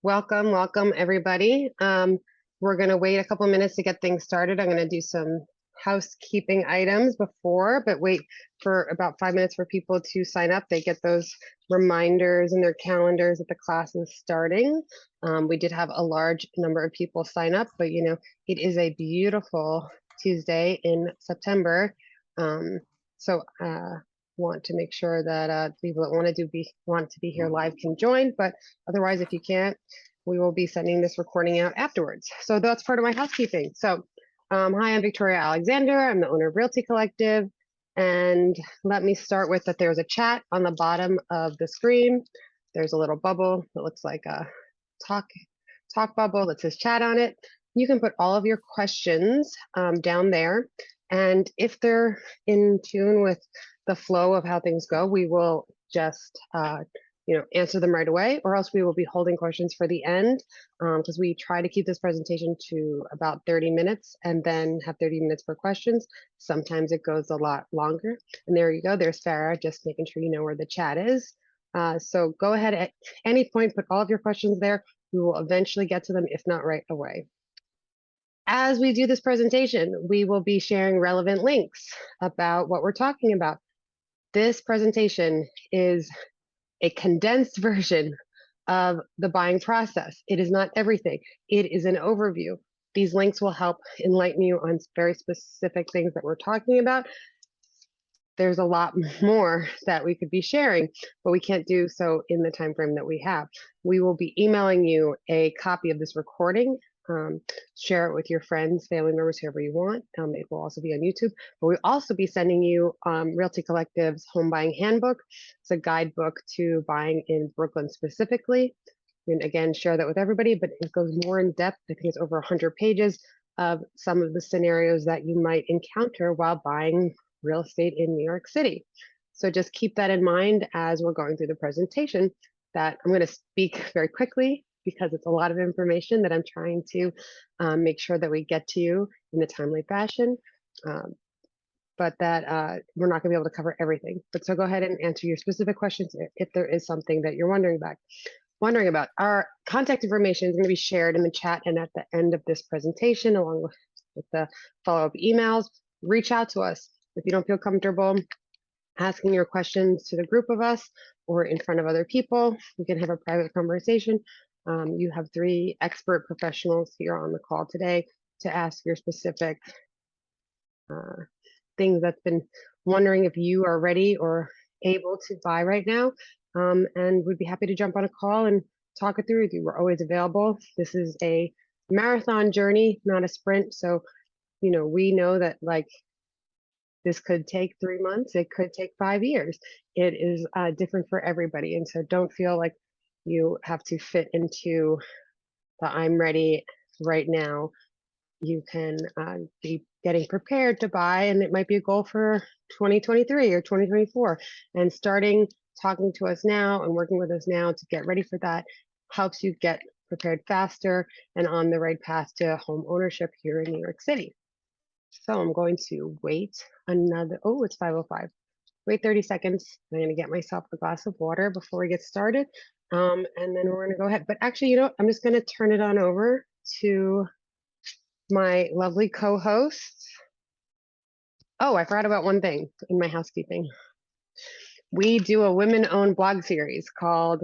Welcome everybody. We're going to wait a couple minutes to get things started. I'm going to do some housekeeping items before, but wait for about 5 minutes for people to sign up. They get those reminders in their calendars that the class is starting. We did have a large number of people sign up, but it is a beautiful Tuesday in September. So want to make sure that people that want to be here live can join, but otherwise, if you can't, we will be sending this recording out afterwards. So that's part of my housekeeping. So hi, I'm Victoria Alexander. I'm the owner of Realty Collective. And let me start with that there's a chat on the bottom of the screen. There's a little bubble that looks like a talk bubble that says chat on it. You can put all of your questions down there. And if they're in tune with the flow of how things go, we will just answer them right away, or else we will be holding questions for the end, because we try to keep this presentation to about 30 minutes and then have 30 minutes for questions. Sometimes it goes a lot longer. And there you go. There's Farah, just making sure you know where the chat is. So go ahead at any point, put all of your questions there. We will eventually get to them, if not right away. As we do this presentation, we will be sharing relevant links about what we're talking about. This presentation is a condensed version of the buying process. It is not everything. It is an overview. These links will help enlighten you on very specific things that we're talking about. There's a lot more that we could be sharing, but we can't do so in the time frame that we have. We will be emailing you a copy of this recording. Share it with your friends, family members, whoever you want. It will also be on YouTube, but we'll also be sending you Realty Collective's Home Buying Handbook. It's a guidebook to buying in Brooklyn specifically. And again, share that with everybody, but it goes more in depth. I think it's over 100 pages of some of the scenarios that you might encounter while buying real estate in New York City. So just keep that in mind as we're going through the presentation, that I'm going to speak very quickly because it's a lot of information that I'm trying to make sure that we get to you in a timely fashion, but that we're not going to be able to cover everything. But so go ahead and answer your specific questions if there is something that you're wondering about. Our contact information is going to be shared in the chat and at the end of this presentation, along with the follow-up emails. Reach out to us if you don't feel comfortable asking your questions to the group of us or in front of other people. We can have a private conversation. You have 3 expert professionals here on the call today to ask your specific things that's been wondering if you are ready or able to buy right now. And we'd be happy to jump on a call and talk it through with you. We're always available. This is a marathon journey, not a sprint. So, we know that this could take 3 months. It could take 5 years. It is different for everybody. And so don't feel like you have to fit into the I'm ready right now. You can be getting prepared to buy, and it might be a goal for 2023 or 2024. And starting talking to us now and working with us now to get ready for that helps you get prepared faster and on the right path to home ownership here in New York City. So I'm going to wait it's 5:05. Wait 30 seconds. I'm going to get myself a glass of water before we get started. And then we're going to go ahead. But actually, I'm just going to turn it on over to my lovely co-hosts. Oh, I forgot about one thing in my housekeeping. We do a women-owned blog series called,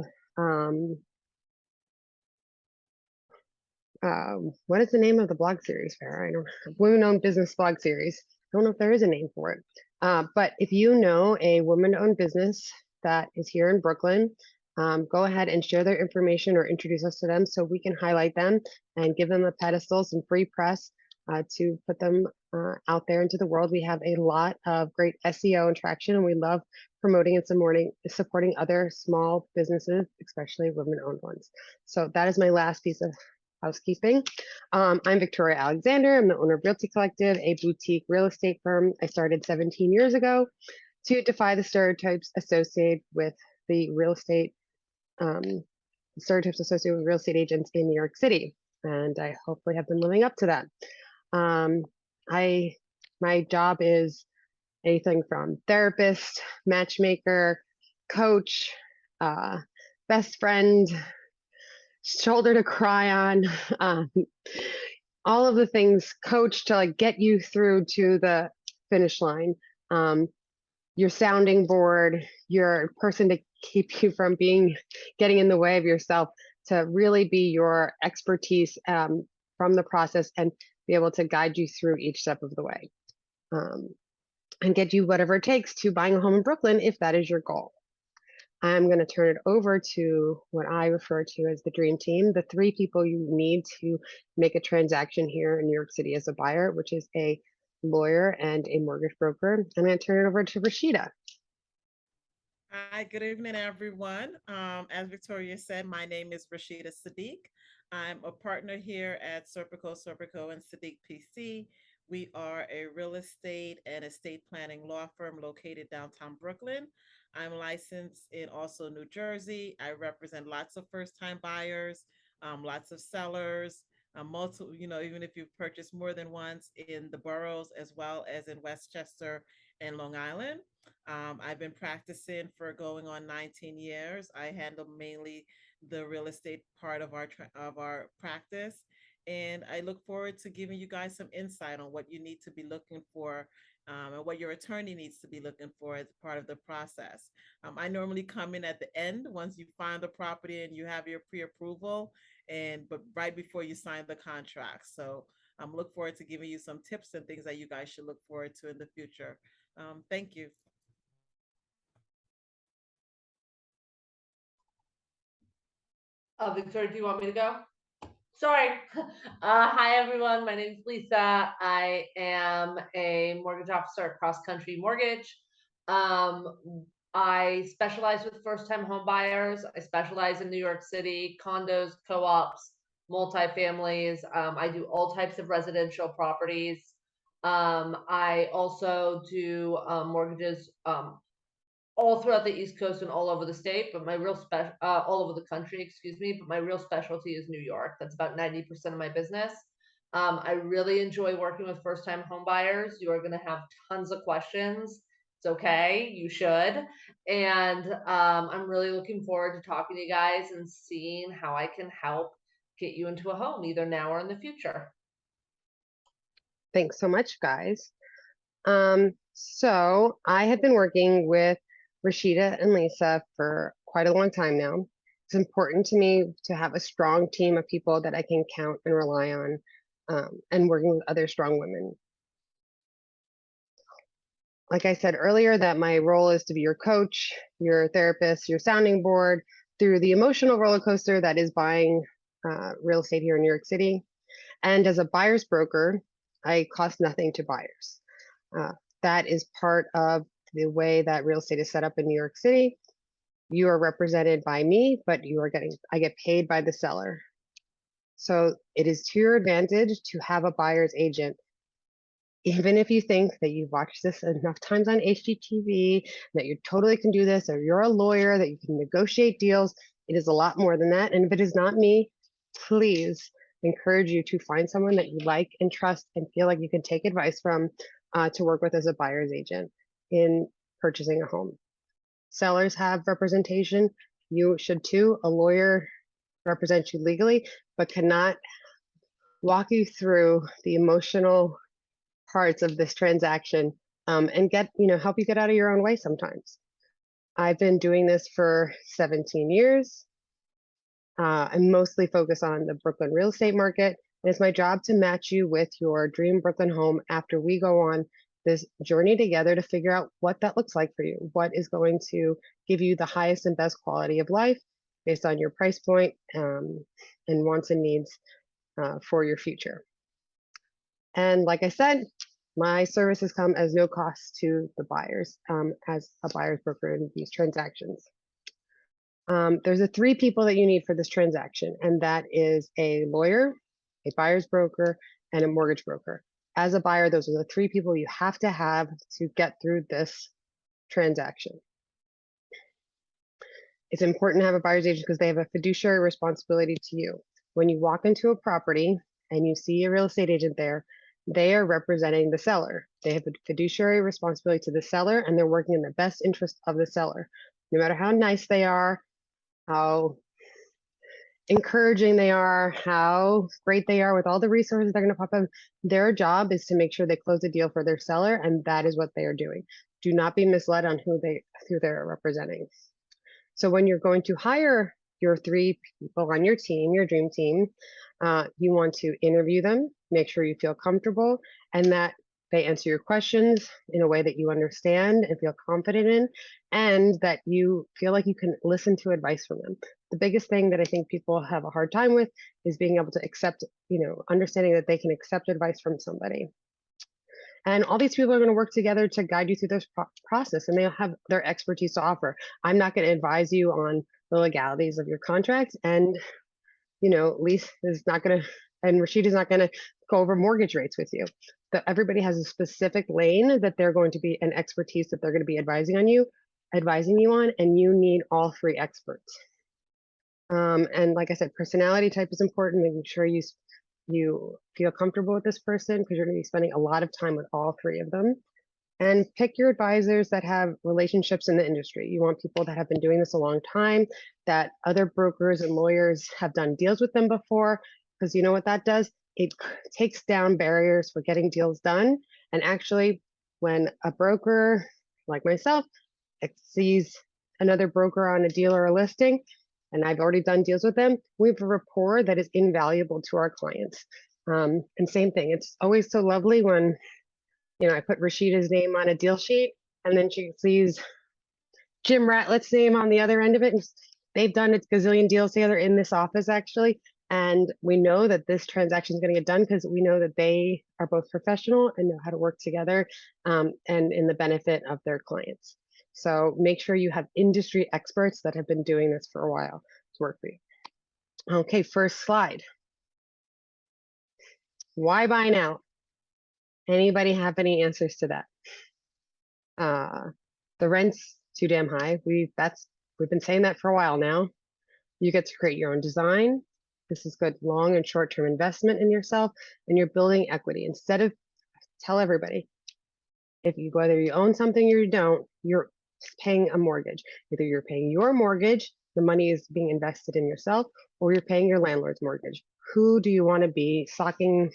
what is the name of the blog series, Farah? I don't know. Women-owned business blog series. I don't know if there is a name for it. But if you know a woman-owned business that is here in Brooklyn, go ahead and share their information or introduce us to them so we can highlight them and give them a pedestal, some free press to put them out there into the world. We have a lot of great SEO and traction, and we love promoting and supporting other small businesses, especially women-owned ones. So that is my last piece of housekeeping. I'm Victoria Alexander. I'm the owner of Realty Collective, a boutique real estate firm I started 17 years ago to defy the stereotypes associated with the real estate agents in New York City. And I hopefully have been living up to that. My job is anything from therapist, matchmaker, coach, best friend, shoulder to cry on, um, all of the things, coach to like get you through to the finish line. Um, your sounding board, your person to keep you from getting in the way of yourself, to really be your expertise from the process and be able to guide you through each step of the way, um, and get you whatever it takes to buying a home in Brooklyn if that is your goal. I'm going to turn it over to what I refer to as the dream team, the three people you need to make a transaction here in New York City as a buyer, which is a lawyer and a mortgage broker. I'm going to turn it over to Rashida. Hi, good evening, everyone. As Victoria said, my name is Rashida Sadiq. I'm a partner here at Serpico and Sadiq PC. We are a real estate and estate planning law firm located downtown Brooklyn. I'm licensed in also New Jersey. I represent lots of first-time buyers, lots of sellers, multiple, even if you've purchased more than once in the boroughs as well as in Westchester and Long Island. I've been practicing for going on 19 years. I handle mainly the real estate part of our practice, and I look forward to giving you guys some insight on what you need to be looking for, and what your attorney needs to be looking for as part of the process. I normally come in at the end once you find the property and you have your pre-approval, but right before you sign the contract. So I'm look forward to giving you some tips and things that you guys should look forward to in the future. Thank you. Victoria, do you want me to go? Sorry. Hi, everyone. My name is Lisa. I am a mortgage officer at Cross Country Mortgage. I specialize with first-time home buyers. I specialize in New York City, condos, co-ops, multifamilies. I do all types of residential properties. I also do mortgages all throughout the East Coast and all over the state, but my real all over the country, excuse me, but my real specialty is New York. That's about 90% of my business. I really enjoy working with first-time home buyers. You are going to have tons of questions. It's okay, you should. And I'm really looking forward to talking to you guys and seeing how I can help get you into a home, either now or in the future. Thanks so much, guys. So I have been working with Rashida and Lisa for quite a long time now. It's important to me to have a strong team of people that I can count and rely on, and working with other strong women. Like I said earlier, that my role is to be your coach, your therapist, your sounding board through the emotional roller coaster that is buying real estate here in New York City. And as a buyer's broker, I cost nothing to buyers. That is part of the way that real estate is set up in New York City. You are represented by me, but I get paid by the seller. So it is to your advantage to have a buyer's agent. Even if you think that you've watched this enough times on HGTV, that you totally can do this, or you're a lawyer, that you can negotiate deals, it is a lot more than that. And if it is not me, please encourage you to find someone that you like and trust and feel like you can take advice from, to work with as a buyer's agent in purchasing a home. Sellers have representation. You should too. A lawyer represents you legally, but cannot walk you through the emotional parts of this transaction, and help you get out of your own way sometimes. I've been doing this for 17 years. I'm mostly focused on the Brooklyn real estate market. And it's my job to match you with your dream Brooklyn home after we go on this journey together to figure out what that looks like for you, what is going to give you the highest and best quality of life based on your price point, and wants and needs for your future. And like I said, my services come as no cost to the buyers, as a buyer's broker in these transactions. There's the three people that you need for this transaction, and that is a lawyer, a buyer's broker, and a mortgage broker. As a buyer, those are the three people you have to get through this transaction. It's important to have a buyer's agent because they have a fiduciary responsibility to you. When you walk into a property and you see a real estate agent there, they are representing the seller. They have a fiduciary responsibility to the seller, and they're working in the best interest of the seller. No matter how nice they are, how encouraging they are, how great they are with all the resources they're going to pop up. Their job is to make sure they close a deal for their seller, and that is what they are doing. Do not be misled on who they're representing. So when you're going to hire your 3 people on your team, your dream team, you want to interview them, make sure you feel comfortable, and that they answer your questions in a way that you understand and feel confident in, and that you feel like you can listen to advice from them. The biggest thing that I think people have a hard time with is being able to accept, understanding that they can accept advice from somebody. And all these people are going to work together to guide you through this process, and they'll have their expertise to offer. I'm not going to advise you on the legalities of your contract, and Lisa is not going to, and Rashid is not going to go over mortgage rates with you. Everybody has a specific lane that they're going to be an expertise that they're going to be advising you on, and you need all 3 experts. And like I said, personality type is important, making sure you feel comfortable with this person, because you're going to be spending a lot of time with all 3 of them. And pick your advisors that have relationships in the industry. You want people that have been doing this a long time, that other brokers and lawyers have done deals with them before, because you know what that does? It takes down barriers for getting deals done. And actually, when a broker like myself sees another broker on a deal or a listing, and I've already done deals with them, we have a rapport that is invaluable to our clients. And same thing, it's always so lovely when I put Rashida's name on a deal sheet, and then she sees Jim Ratliff's name on the other end of it. And they've done a gazillion deals together in this office, actually. And we know that this transaction is going to get done because we know that they are both professional and know how to work together, and in the benefit of their clients. So make sure you have industry experts that have been doing this for a while to work for you. Okay, first slide. Why buy now? Anybody have any answers to that? The rent's too damn high. We've been saying that for a while now. You get to create your own design. This is good long and short-term investment in yourself, and you're building equity. Instead of, tell everybody, whether you own something or you don't, you're paying a mortgage. Either you're paying your mortgage, the money is being invested in yourself, or you're paying your landlord's mortgage. Who do you want to be socking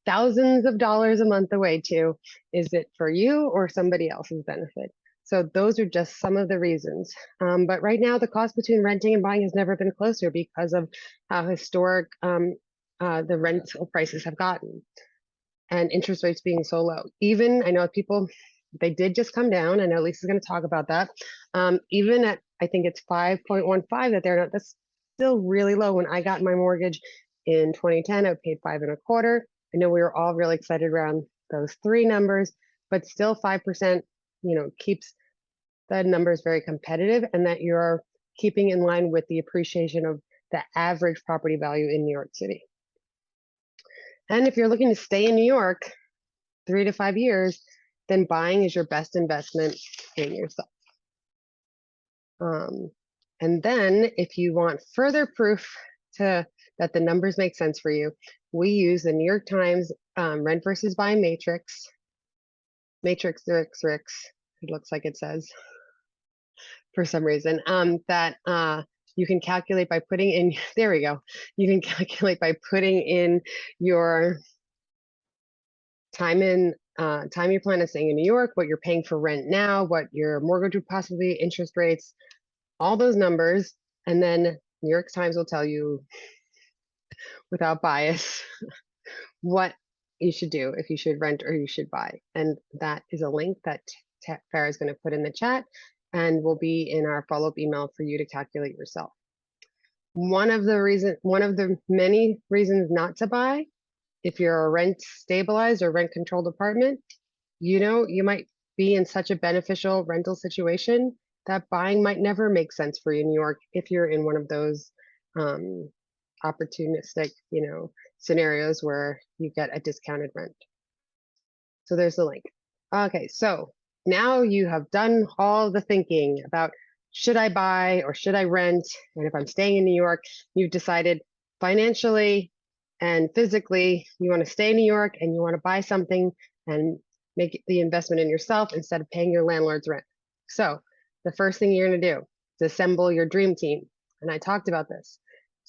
thousands of dollars a month away to? Is it for you or somebody else's benefit? So those are just some of the reasons. But right now, the cost between renting and buying has never been closer because of how historic the rental prices have gotten, and interest rates being so low. Even, I know people, they did just come down. I know Lisa's going to talk about that. Even at, I think it's 5.15 that they're not, that's still really low. When I got my mortgage in 2010, I paid 5.25. I know we were all really excited around those 3 numbers, but still 5%, keeps the numbers very competitive, and that you're keeping in line with the appreciation of the average property value in New York City. And if you're looking to stay in New York 3 to 5 years, then buying is your best investment in yourself. And then if you want further proof that the numbers make sense for you, we use the New York Times rent versus buy matrix. Matrix, it looks like it says for some reason, that you can calculate by putting in, there we go. You can calculate by putting in your time you plan on staying in New York, what you're paying for rent now, what your mortgage would possibly be, interest rates, all those numbers. And then New York Times will tell you without bias what you should do, if you should rent or you should buy. And that is a link that Farah is going to put in the chat and will be in our follow-up email for you to calculate yourself. One of the many reasons not to buy, if you're a rent stabilized or rent controlled apartment, you might be in such a beneficial rental situation that buying might never make sense for you in New York if you're in one of those opportunistic, scenarios where you get a discounted rent. So there's the link. Okay, so now you have done all the thinking about, should I buy or should I rent? And if I'm staying in New York, you've decided financially and physically you want to stay in New York and you want to buy something and make the investment in yourself instead of paying your landlord's rent. So the first thing you're going to do is assemble your dream team. And I talked about this.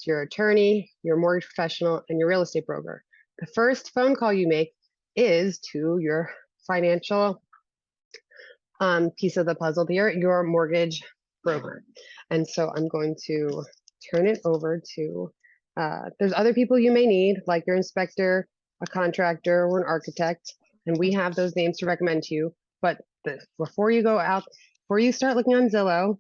It's your attorney, your mortgage professional, and your real estate broker. The first phone call you make is to your financial piece of the puzzle here, your mortgage broker. And so I'm going to turn it over to, there's other people you may need, like your inspector, a contractor, or an architect, and we have those names to recommend to you. But before you go out, before you start looking on Zillow,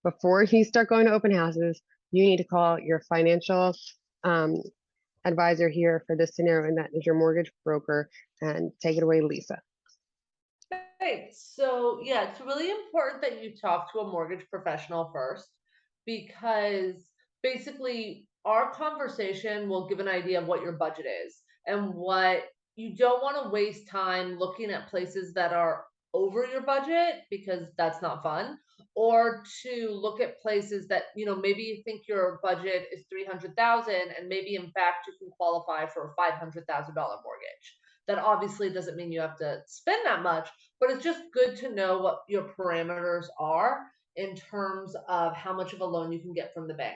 before you start going to open houses, you need to call your financial advisor here for this scenario, and that is your mortgage broker. And take it away, Lisa. Right. So yeah, it's really important that you talk to a mortgage professional first, because basically our conversation will give an idea of what your budget is and what you don't want to waste time looking at places that are over your budget, because that's not fun, or to look at places that, maybe you think your budget is 300,000 and maybe in fact you can qualify for a $500,000 mortgage. That obviously doesn't mean you have to spend that much, but it's just good to know what your parameters are in terms of how much of a loan you can get from the bank.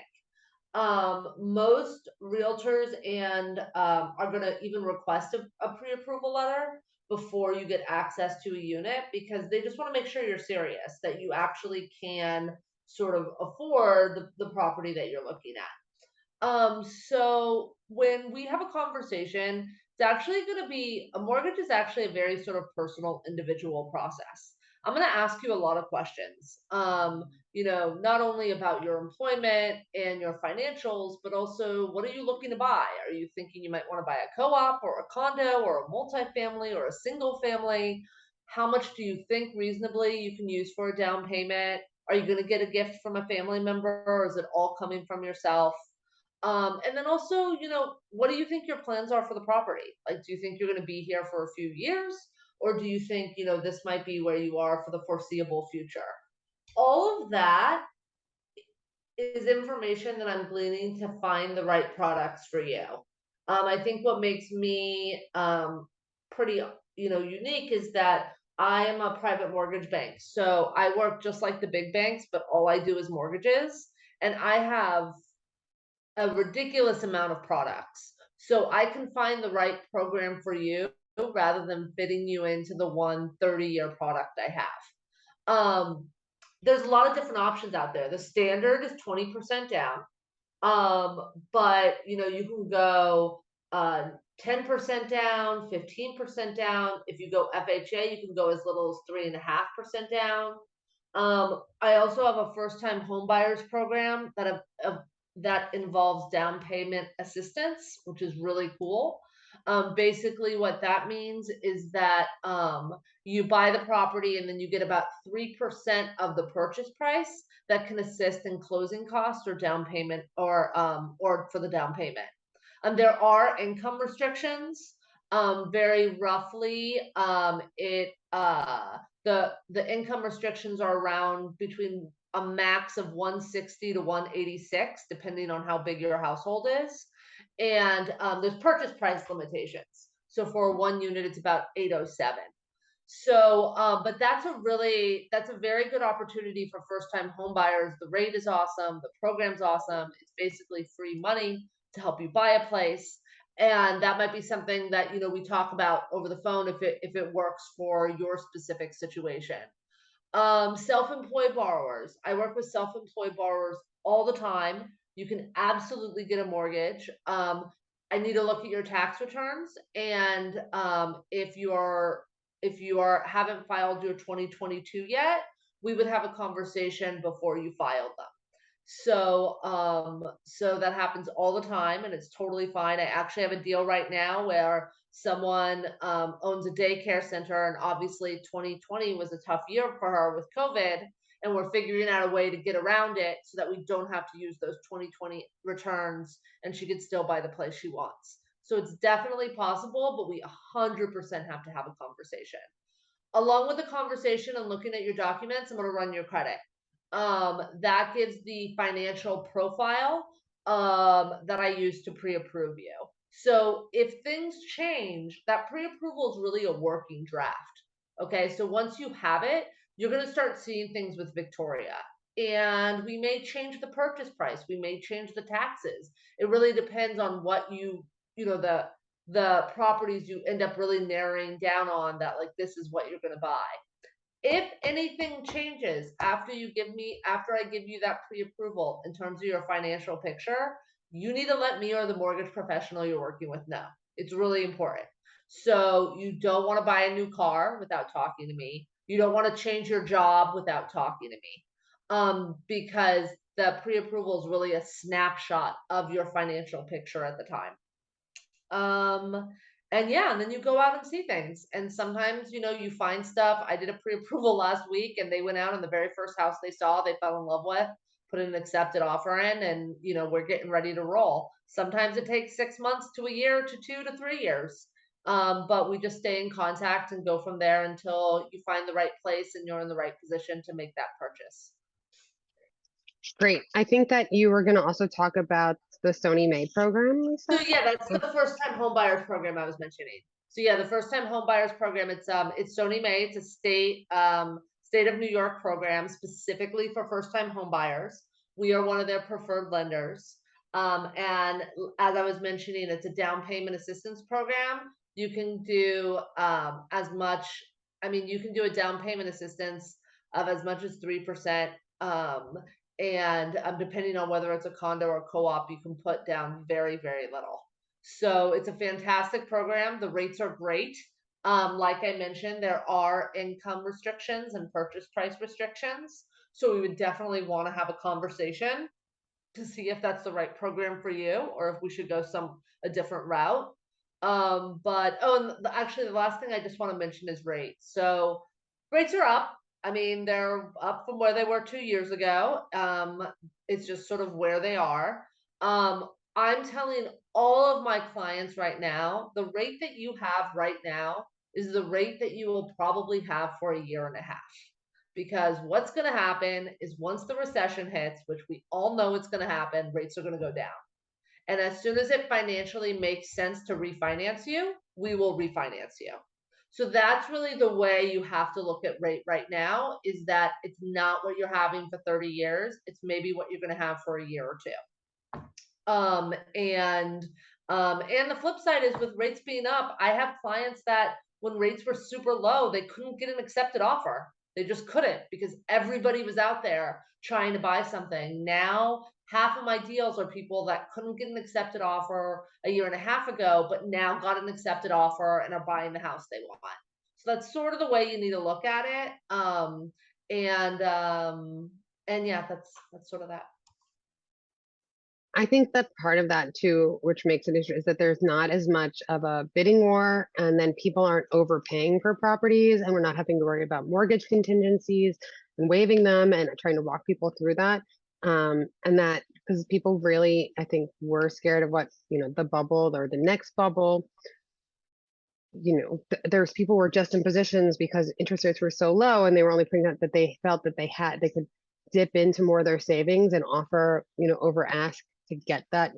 Most realtors and are going to even request a pre-approval letter before you get access to a unit, because they just want to make sure you're serious, that you actually can sort of afford the property that you're looking at. So when we have a conversation, it's actually going to be, a mortgage is actually a very sort of personal, individual process. I'm going to ask you a lot of questions, not only about your employment and your financials, but also what are you looking to buy? Are you thinking you might want to buy a co-op or a condo or a multifamily or a single family? How much do you think reasonably you can use for a down payment? Are you going to get a gift from a family member, or is it all coming from yourself? And then also, what do you think your plans are for the property? Like, do you think you're going to be here for a few years? Or do you think, this might be where you are for the foreseeable future? All of that is information that I'm gleaning to find the right products for you. I think what makes me pretty, unique is that I am a private mortgage bank. So I work just like the big banks, but all I do is mortgages. And I have a ridiculous amount of products. So I can find the right program for you rather than fitting you into the 30-year product I have. There's a lot of different options out there. The standard is 20% down. But you can go 10% down, 15% down. If you go FHA, you can go as little as 3.5% down. I also have a first-time home buyers program that involves down payment assistance, which is really cool. Basically, what that means is that you buy the property and then you get about 3% of the purchase price that can assist in closing costs or down payment, or for the down payment. There are income restrictions. Very roughly, the income restrictions are around between a max of 160 to 186, depending on how big your household is. And there's purchase price limitations. So for one unit, it's about 807. So, but that's a very good opportunity for first-time home buyers. The rate is awesome. The program's awesome. It's basically free money to help you buy a place. And that might be something that, we talk about over the phone if it works for your specific situation. Self-employed borrowers. I work with self-employed borrowers all the time. You can absolutely get a mortgage. I need to look at your tax returns, and if you haven't filed your 2022 yet, we would have a conversation before you filed them. So that happens all the time, and it's totally fine. I actually have a deal right now where someone owns a daycare center, and obviously 2020 was a tough year for her with COVID, and we're figuring out a way to get around it so that we don't have to use those 2020 returns, and she could still buy the place she wants. So it's definitely possible, but we 100% have to have a conversation. Along with the conversation and looking at your documents, I'm going to run your credit. That gives the financial profile that I use to pre-approve you. So if things change, that pre-approval is really a working draft. Okay, so once you have it, you're going to start seeing things with Victoria. and we may change the purchase price. We may change the taxes. It really depends on what the properties you end up really narrowing down on, that like this is what you're going to buy. If anything changes after I give you that pre-approval in terms of your financial picture, you need to let me or the mortgage professional you're working with know. It's really important. So you don't want to buy a new car without talking to me. You don't want to change your job without talking to me. Because the pre-approval is really a snapshot of your financial picture at the time. And yeah, and then you go out and see things. And sometimes, you find stuff. I did a pre-approval last week and they went out and the very first house they saw, they fell in love with, put an accepted offer in, and we're getting ready to roll. Sometimes it takes 6 months to a year to 2 to 3 years. But we just stay in contact and go from there until you find the right place and you're in the right position to make that purchase. Great. I think that you were going to also talk about the Sony May program, Lisa. So yeah, that's the first time home buyers program I was mentioning. So yeah, the first time home buyers program, it's Sony May. It's a state of New York program specifically for first time home buyers. We are one of their preferred lenders. And as I was mentioning, it's a down payment assistance program. You can do you can do a down payment assistance of as much as 3%. And depending on whether it's a condo or co-op, you can put down very, very little. So it's a fantastic program. The rates are great. Like I mentioned, there are income restrictions and purchase price restrictions. So we would definitely want to have a conversation to see if that's the right program for you or if we should go a different route. Actually, the last thing I just want to mention is rates. So rates are up. I mean, they're up from where they were 2 years ago. It's just sort of where they are. I'm telling all of my clients right now, the rate that you have right now is the rate that you will probably have for a year and a half. Because what's going to happen is once the recession hits, which we all know it's going to happen, rates are going to go down. And as soon as it financially makes sense to refinance you, we will refinance you. So that's really the way you have to look at rate right now, is that it's not what you're having for 30 years. It's maybe what you're going to have for a year or two. And the flip side is with rates being up, I have clients that when rates were super low, they couldn't get an accepted offer. They just couldn't because everybody was out there trying to buy something. Now, half of my deals are people that couldn't get an accepted offer a year and a half ago, but now got an accepted offer and are buying the house they want. So that's sort of the way you need to look at it. And yeah, that's sort of that. I think that part of that too, which makes it interesting, is that there's not as much of a bidding war, and then people aren't overpaying for properties, and we're not having to worry about mortgage contingencies and waiving them and trying to walk people through that. And that because people really, I think, were scared of what, the bubble or the next bubble. There's people were just in positions because interest rates were so low, and they were only putting out that they felt that they could dip into more of their savings and offer, over ask to get that,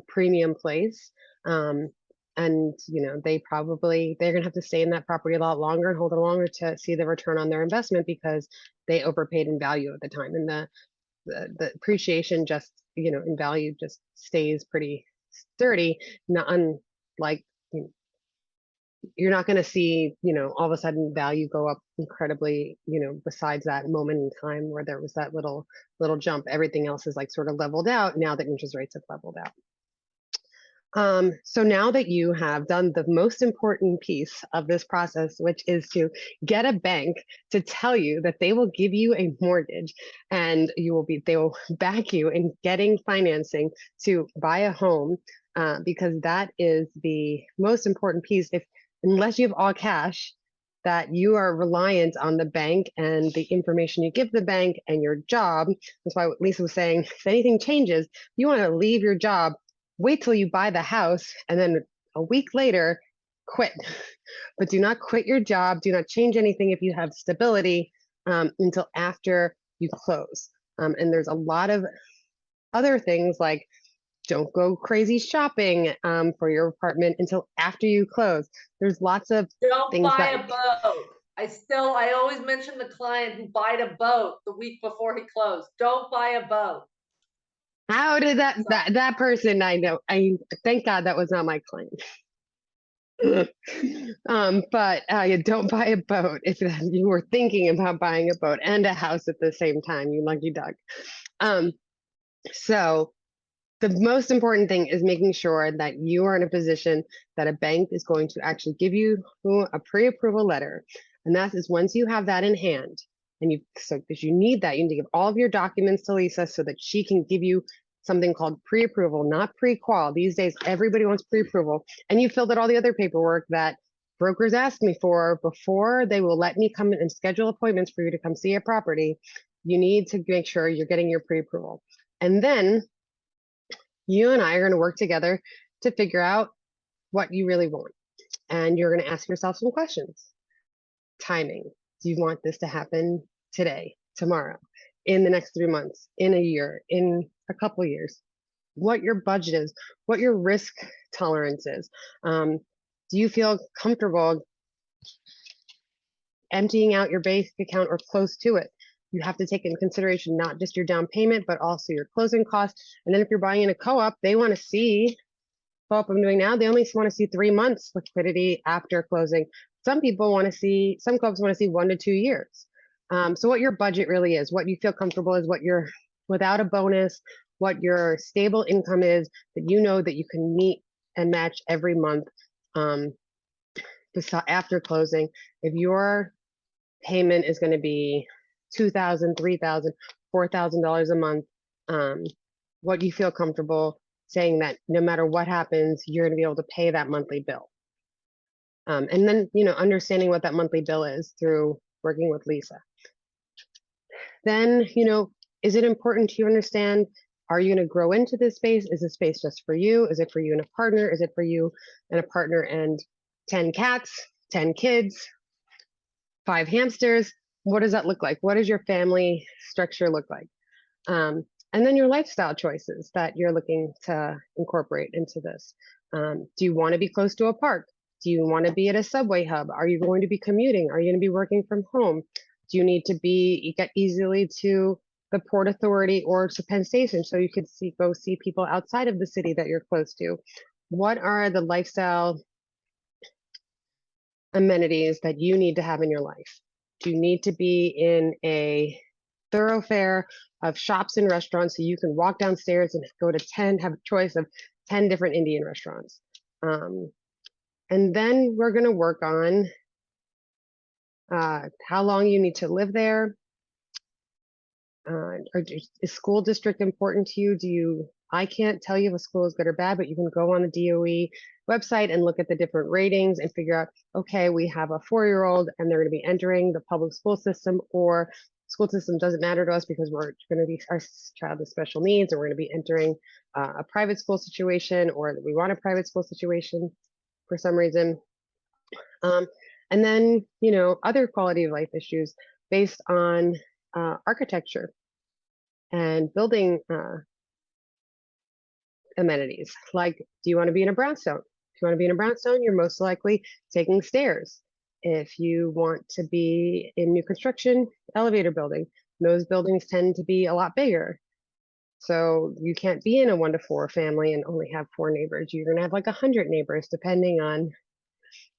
premium place. And, they're going to have to stay in that property a lot longer and hold it longer to see the return on their investment because they overpaid in value at the time. And the appreciation just, in value just stays pretty sturdy, not unlike, you're not going to see, all of a sudden value go up incredibly, besides that moment in time where there was that little jump. Everything else is like sort of leveled out now that interest rates have leveled out. So now that you have done the most important piece of this process, which is to get a bank to tell you that they will give you a mortgage and they will back you in getting financing to buy a home, because that is the most important piece. Unless you have all cash, that you are reliant on the bank and the information you give the bank and your job. That's why what Lisa was saying, if anything changes, you want to leave your job, wait till you buy the house, and then a week later, quit. But do not quit your job. Do not change anything if you have stability until after you close. And there's a lot of other things like don't go crazy shopping for your apartment until after you close. There's lots of Don't things buy a boat. I always mention the client who bought a boat the week before he closed. Don't buy a boat. How did that So, that person I know? I thank God that was not my client. But you don't buy a boat if you were thinking about buying a boat and a house at the same time, you lucky duck. So the most important thing is making sure that you are in a position that a bank is going to actually give you a pre-approval letter. And that is once you have that in hand, and because you need that, you need to give all of your documents to Lisa so that she can give you something called pre-approval, not pre-qual. These days, everybody wants pre-approval. And you filled out all the other paperwork that brokers ask me for before they will let me come in and schedule appointments for you to come see a property. You need to make sure you're getting your pre-approval. And then you and I are going to work together to figure out what you really want. And you're going to ask yourself some questions. Timing. Do you want this to happen today, tomorrow, in the next 3 months, in a year, in a couple years? What your budget is, what your risk tolerance is. Do you feel comfortable emptying out your bank account or close to it? You have to take into consideration not just your down payment, but also your closing costs. And then if you're buying in a co-op, they want to see co-op I'm doing now, they only want to see 3 months liquidity after closing. Some people want to see, some co-ops want to see 1 to 2 years. So what your budget really is, what you feel comfortable is, what you're without a bonus, what your stable income is that you know that you can meet and match every month after closing. If your payment is going to be $2,000, $3,000, $4,000 a month, what you feel comfortable saying that no matter what happens, you're going to be able to pay that monthly bill. And then, understanding what that monthly bill is through working with Lisa. Then, is it important to you understand, are you going to grow into this space? Is this space just for you? Is it for you and a partner? Is it for you and a partner and 10 cats, 10 kids, 5 hamsters? What does that look like? What does your family structure look like? And then your lifestyle choices that you're looking to incorporate into this. Do you want to be close to a park? Do you want to be at a subway hub? Are you going to be commuting? Are you going to be working from home? Do you need to get easily to the Port Authority or to Penn Station so you could go see people outside of the city that you're close to? What are the lifestyle amenities that you need to have in your life? Do you need to be in a thoroughfare of shops and restaurants so you can walk downstairs and go to have a choice of 10 different Indian restaurants? And then we're going to work on how long you need to live there. Is school district important to you? I can't tell you if a school is good or bad, but you can go on the DOE website and look at the different ratings and figure out, okay, we have a 4-year-old and they're going to be entering the public school system, or school system doesn't matter to us because we're going to be, our child has special needs and we're going to be entering a private school situation, or we want a private school situation for some reason. And then, other quality of life issues based on architecture and building amenities. Like, do you want to be in a brownstone? If you want to be in a brownstone, you're most likely taking stairs. If you want to be in new construction, elevator building, those buildings tend to be a lot bigger. So you can't be in a 1 to 4 family and only have 4 neighbors. You're going to have like 100 neighbors, depending on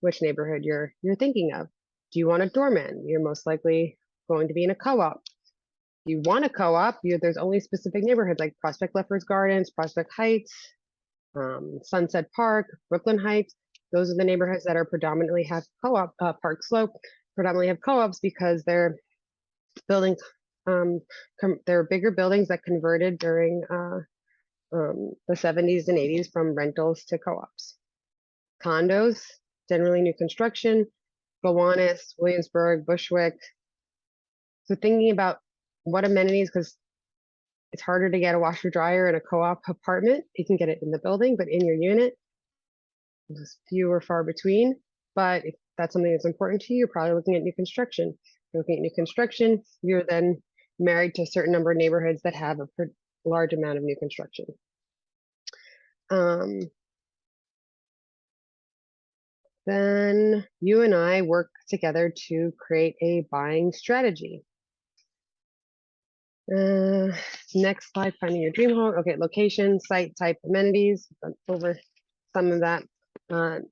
which neighborhood you're thinking of. Do you want a doorman? You're most likely going to be in a co-op. You want a co-op, there's only specific neighborhoods like Prospect Lefferts Gardens, Prospect Heights, Sunset Park, Brooklyn Heights. Those are the neighborhoods that are predominantly have co-op, Park Slope, predominantly have co-ops because they're building, they're bigger buildings that converted during the 70s and 80s from rentals to co-ops. Condos, generally new construction, Gowanus, Williamsburg, Bushwick. So thinking about what amenities, because it's harder to get a washer dryer in a co-op apartment. You can get it in the building, but in your unit, just few or far between. But if that's something that's important to you, you're probably looking at new construction. If you're looking at new construction, you're then married to a certain number of neighborhoods that have a large amount of new construction. then you and I work together to create a buying strategy. Next slide, finding your dream home. Okay, location, site type, amenities, over some of that.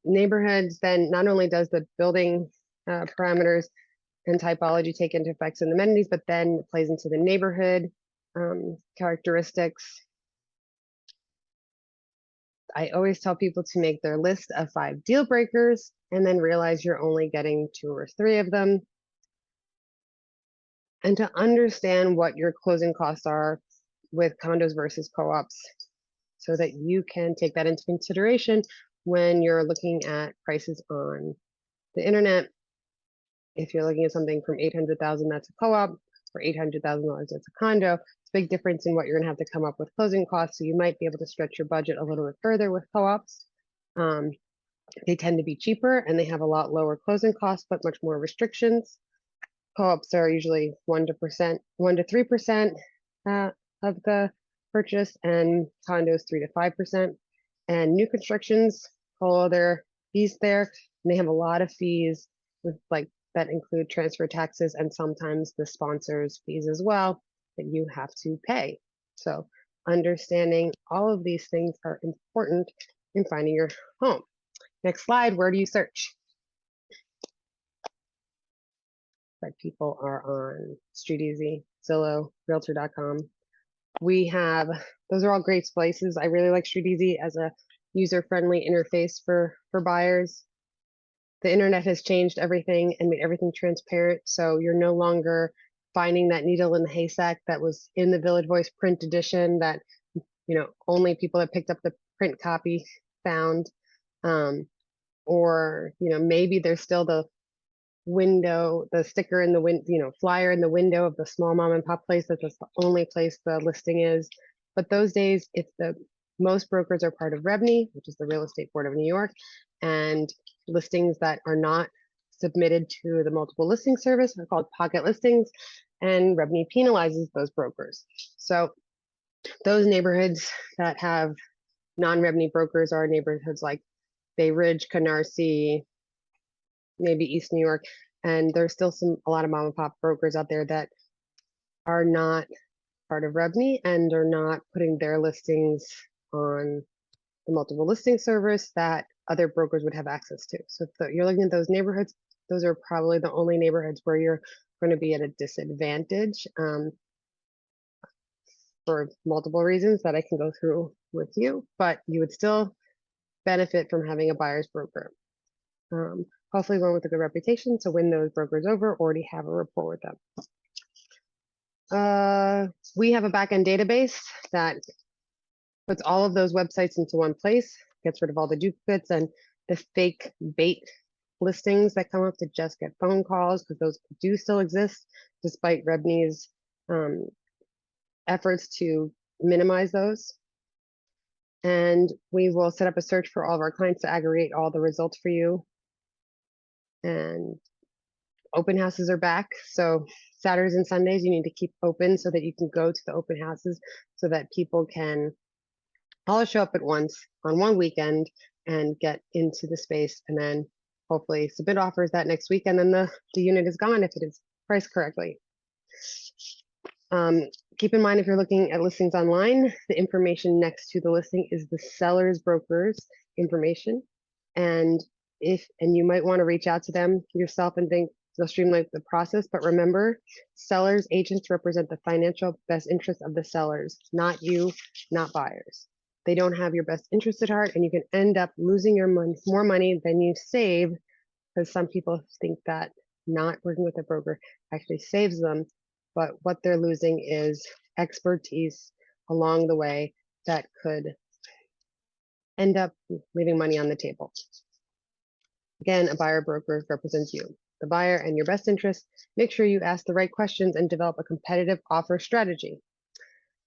Neighborhoods, then not only does the building parameters and typology take into effects and amenities, but then it plays into the neighborhood characteristics. I always tell people to make their list of 5 deal breakers and then realize you're only getting 2 or 3 of them. And to understand what your closing costs are with condos versus co-ops so that you can take that into consideration when you're looking at prices on the internet. If you're looking at something from 800,000, that's a co-op, or $800,000, that's a condo. It's a big difference in what you're gonna have to come up with closing costs. So you might be able to stretch your budget a little bit further with co-ops. They tend to be cheaper and they have a lot lower closing costs, but much more restrictions. Co-ops are usually 1 to 3% of the purchase, and condos 3 to 5%. And new constructions, all other fees there, and they have a lot of fees with that include transfer taxes and sometimes the sponsors fees as well that you have to pay. So understanding all of these things are important in finding your home. Next slide, where do you search? Like people are on StreetEasy, Zillow, Realtor.com. We have, those are all great places. I really like StreetEasy as a user-friendly interface for buyers. The internet has changed everything and made everything transparent. So you're no longer finding that needle in the haystack that was in the Village Voice print edition that, only people that picked up the print copy found. Or, maybe there's still the sticker in the flyer in the window of the small mom and pop place that's the only place the listing is. But those days, if most brokers are part of REBNY, which is the Real Estate Board of New York, and listings that are not submitted to the multiple listing service are called pocket listings, and REBNY penalizes those brokers. So those neighborhoods that have non-REBNY brokers are neighborhoods like Bay Ridge, Canarsie, maybe East New York, and there's still a lot of mom and pop brokers out there that are not part of REBNY and are not putting their listings on the multiple listing service that other brokers would have access to. So if you're looking at those neighborhoods, those are probably the only neighborhoods where you're going to be at a disadvantage for multiple reasons that I can go through with you, but you would still benefit from having a buyer's broker. Hopefully one with a good reputation to win those brokers over, already have a rapport with them. We have a backend database that puts all of those websites into one place, gets rid of all the duplicates and the fake bait listings that come up to just get phone calls, because those do still exist despite REBNY's efforts to minimize those. And we will set up a search for all of our clients to aggregate all the results for you. And open houses are back. So Saturdays and Sundays, you need to keep open so that you can go to the open houses so that people can all show up at once on one weekend and get into the space, and then hopefully submit offers that next week, and then the unit is gone if it is priced correctly. Keep in mind, if you're looking at listings online, the information next to the listing is the seller's broker's information. And you might want to reach out to them yourself and think they'll streamline the process. But remember, sellers, agents represent the financial best interest of the sellers, not you, not buyers. They don't have your best interest at heart, and you can end up losing your more money than you save, because some people think that not working with a broker actually saves them. But what they're losing is expertise along the way that could end up leaving money on the table. Again, a buyer broker represents you, the buyer, and your best interest. Make sure you ask the right questions and develop a competitive offer strategy.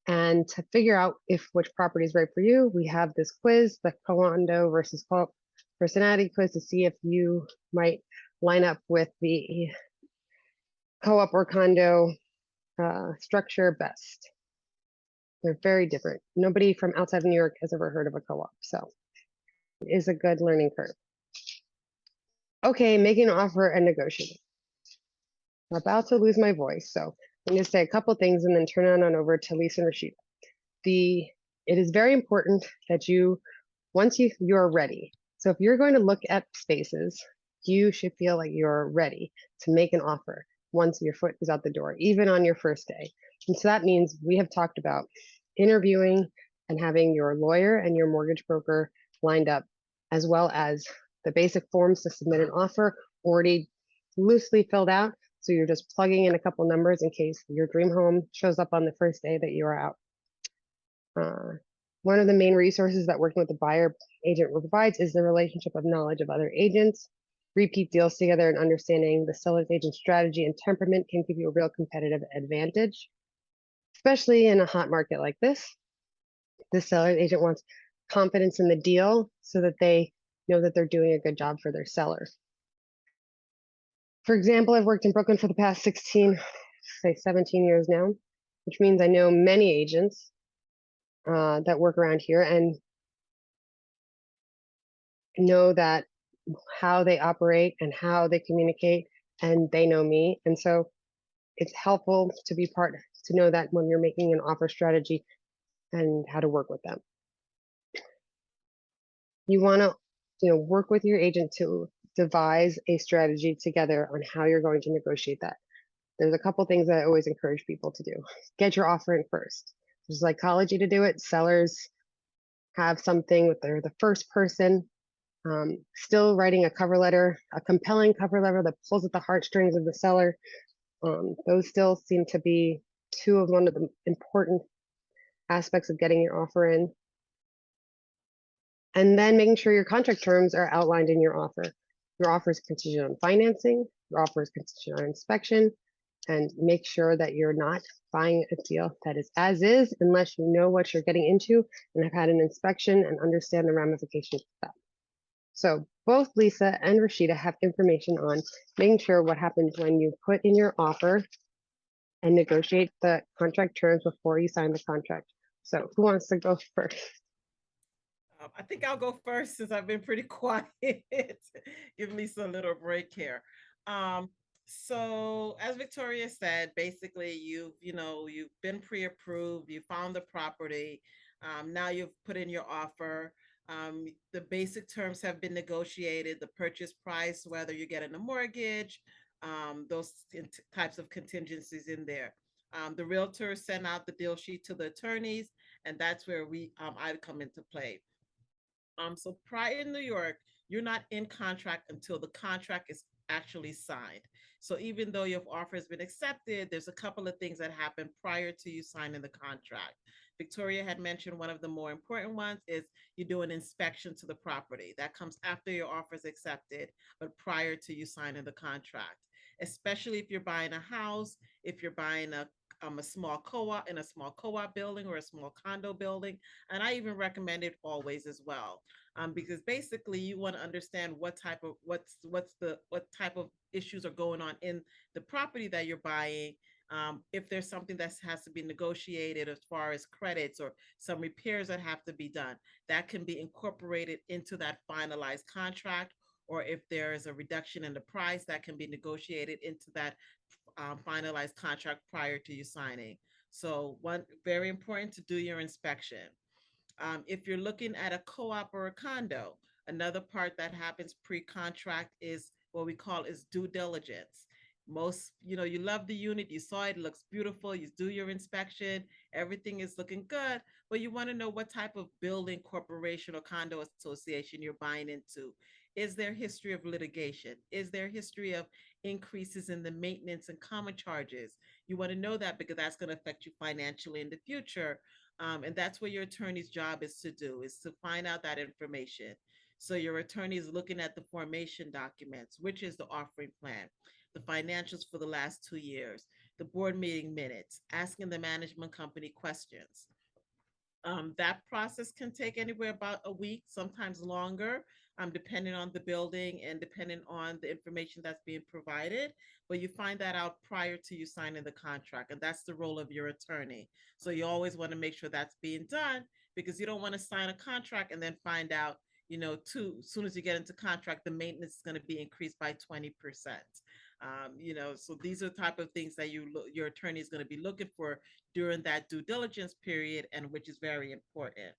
And to figure out which property is right for you, we have this quiz, the condo versus co-op personality quiz, to see if you might line up with the co-op or condo structure best. They're very different. Nobody from outside of New York has ever heard of a co-op, so it is a good learning curve. Okay, making an offer and negotiating. I'm about to lose my voice, so I'm going to say a couple things and then turn it on over to Lisa and Rashida. It is very important that once you're ready. So if you're going to look at spaces, you should feel like you're ready to make an offer once your foot is out the door, even on your first day. And so that means we have talked about interviewing and having your lawyer and your mortgage broker lined up, as well as the basic forms to submit an offer already loosely filled out. So you're just plugging in a couple numbers in case your dream home shows up on the first day that you are out. One of the main resources that working with the buyer agent provides is the relationship of knowledge of other agents. Repeat deals together and understanding the seller's agent strategy and temperament can give you a real competitive advantage, especially in a hot market like this. The seller's agent wants confidence in the deal so that they know that they're doing a good job for their seller. For example, I've worked in Brooklyn for the past 17 years now, which means I know many agents that work around here and know that how they operate and how they communicate, and they know me. And so it's helpful to know that when you're making an offer strategy and how to work with them. You want to work with your agent to devise a strategy together on how you're going to negotiate that. There's a couple things that I always encourage people to do. Get your offer in first. There's psychology to do it. Sellers have something with the first person. Still writing a cover letter, a compelling cover letter that pulls at the heartstrings of the seller. Those still seem to be one of the important aspects of getting your offer in. And then making sure your contract terms are outlined in your offer. Your offer is contingent on financing, your offer is contingent on inspection, and make sure that you're not buying a deal that is as is unless you know what you're getting into and have had an inspection and understand the ramifications of that. So both Lisa and Rashida have information on making sure what happens when you put in your offer and negotiate the contract terms before you sign the contract. So who wants to go first? I think I'll go first since I've been pretty quiet. Give Lisa a little break here. Um, so as Victoria said, basically you've been pre-approved, you found the property, now you've put in your offer. The basic terms have been negotiated, the purchase price, whether you're getting a mortgage, those types of contingencies in there. The realtor sent out the deal sheet to the attorneys, and that's where I come into play. So prior in New York, you're not in contract until the contract is actually signed. So even though your offer has been accepted, there's a couple of things that happen prior to you signing the contract. Victoria had mentioned one of the more important ones is you do an inspection to the property. That comes after your offer is accepted, but prior to you signing the contract. Especially if you're buying a house, if you're buying a small co-op in a small co-op building or a small condo building, and I even recommend it always as well, because basically you want to understand what type of what type of issues are going on in the property that you're buying. If there's something that has to be negotiated as far as credits or some repairs that have to be done, that can be incorporated into that finalized contract. Or if there is a reduction in the price, that can be negotiated into that finalized contract prior to you signing. So one very important to do your inspection. If you're looking at a co-op or a condo, another part that happens pre-contract is what we call is due diligence. You love the unit, you saw it, it looks beautiful, you do your inspection, everything is looking good, but you want to know what type of building corporation or condo association you're buying into. Is there history of litigation? Is there history of increases in the maintenance and common charges? You want to know that because that's going to affect you financially in the future. And that's what your attorney's job is to do, is to find out that information. So your attorney is looking at the formation documents, which is the offering plan, the financials for the last 2 years, the board meeting minutes, asking the management company questions. That process can take anywhere about a week, sometimes longer, depending on the building and depending on the information that's being provided. But you find that out prior to you signing the contract, and that's the role of your attorney. So you always want to make sure that's being done because you don't want to sign a contract and then find out as soon as you get into contract, the maintenance is going to be increased by 20%. So these are the type of things that your attorney is going to be looking for during that due diligence period, and which is very important.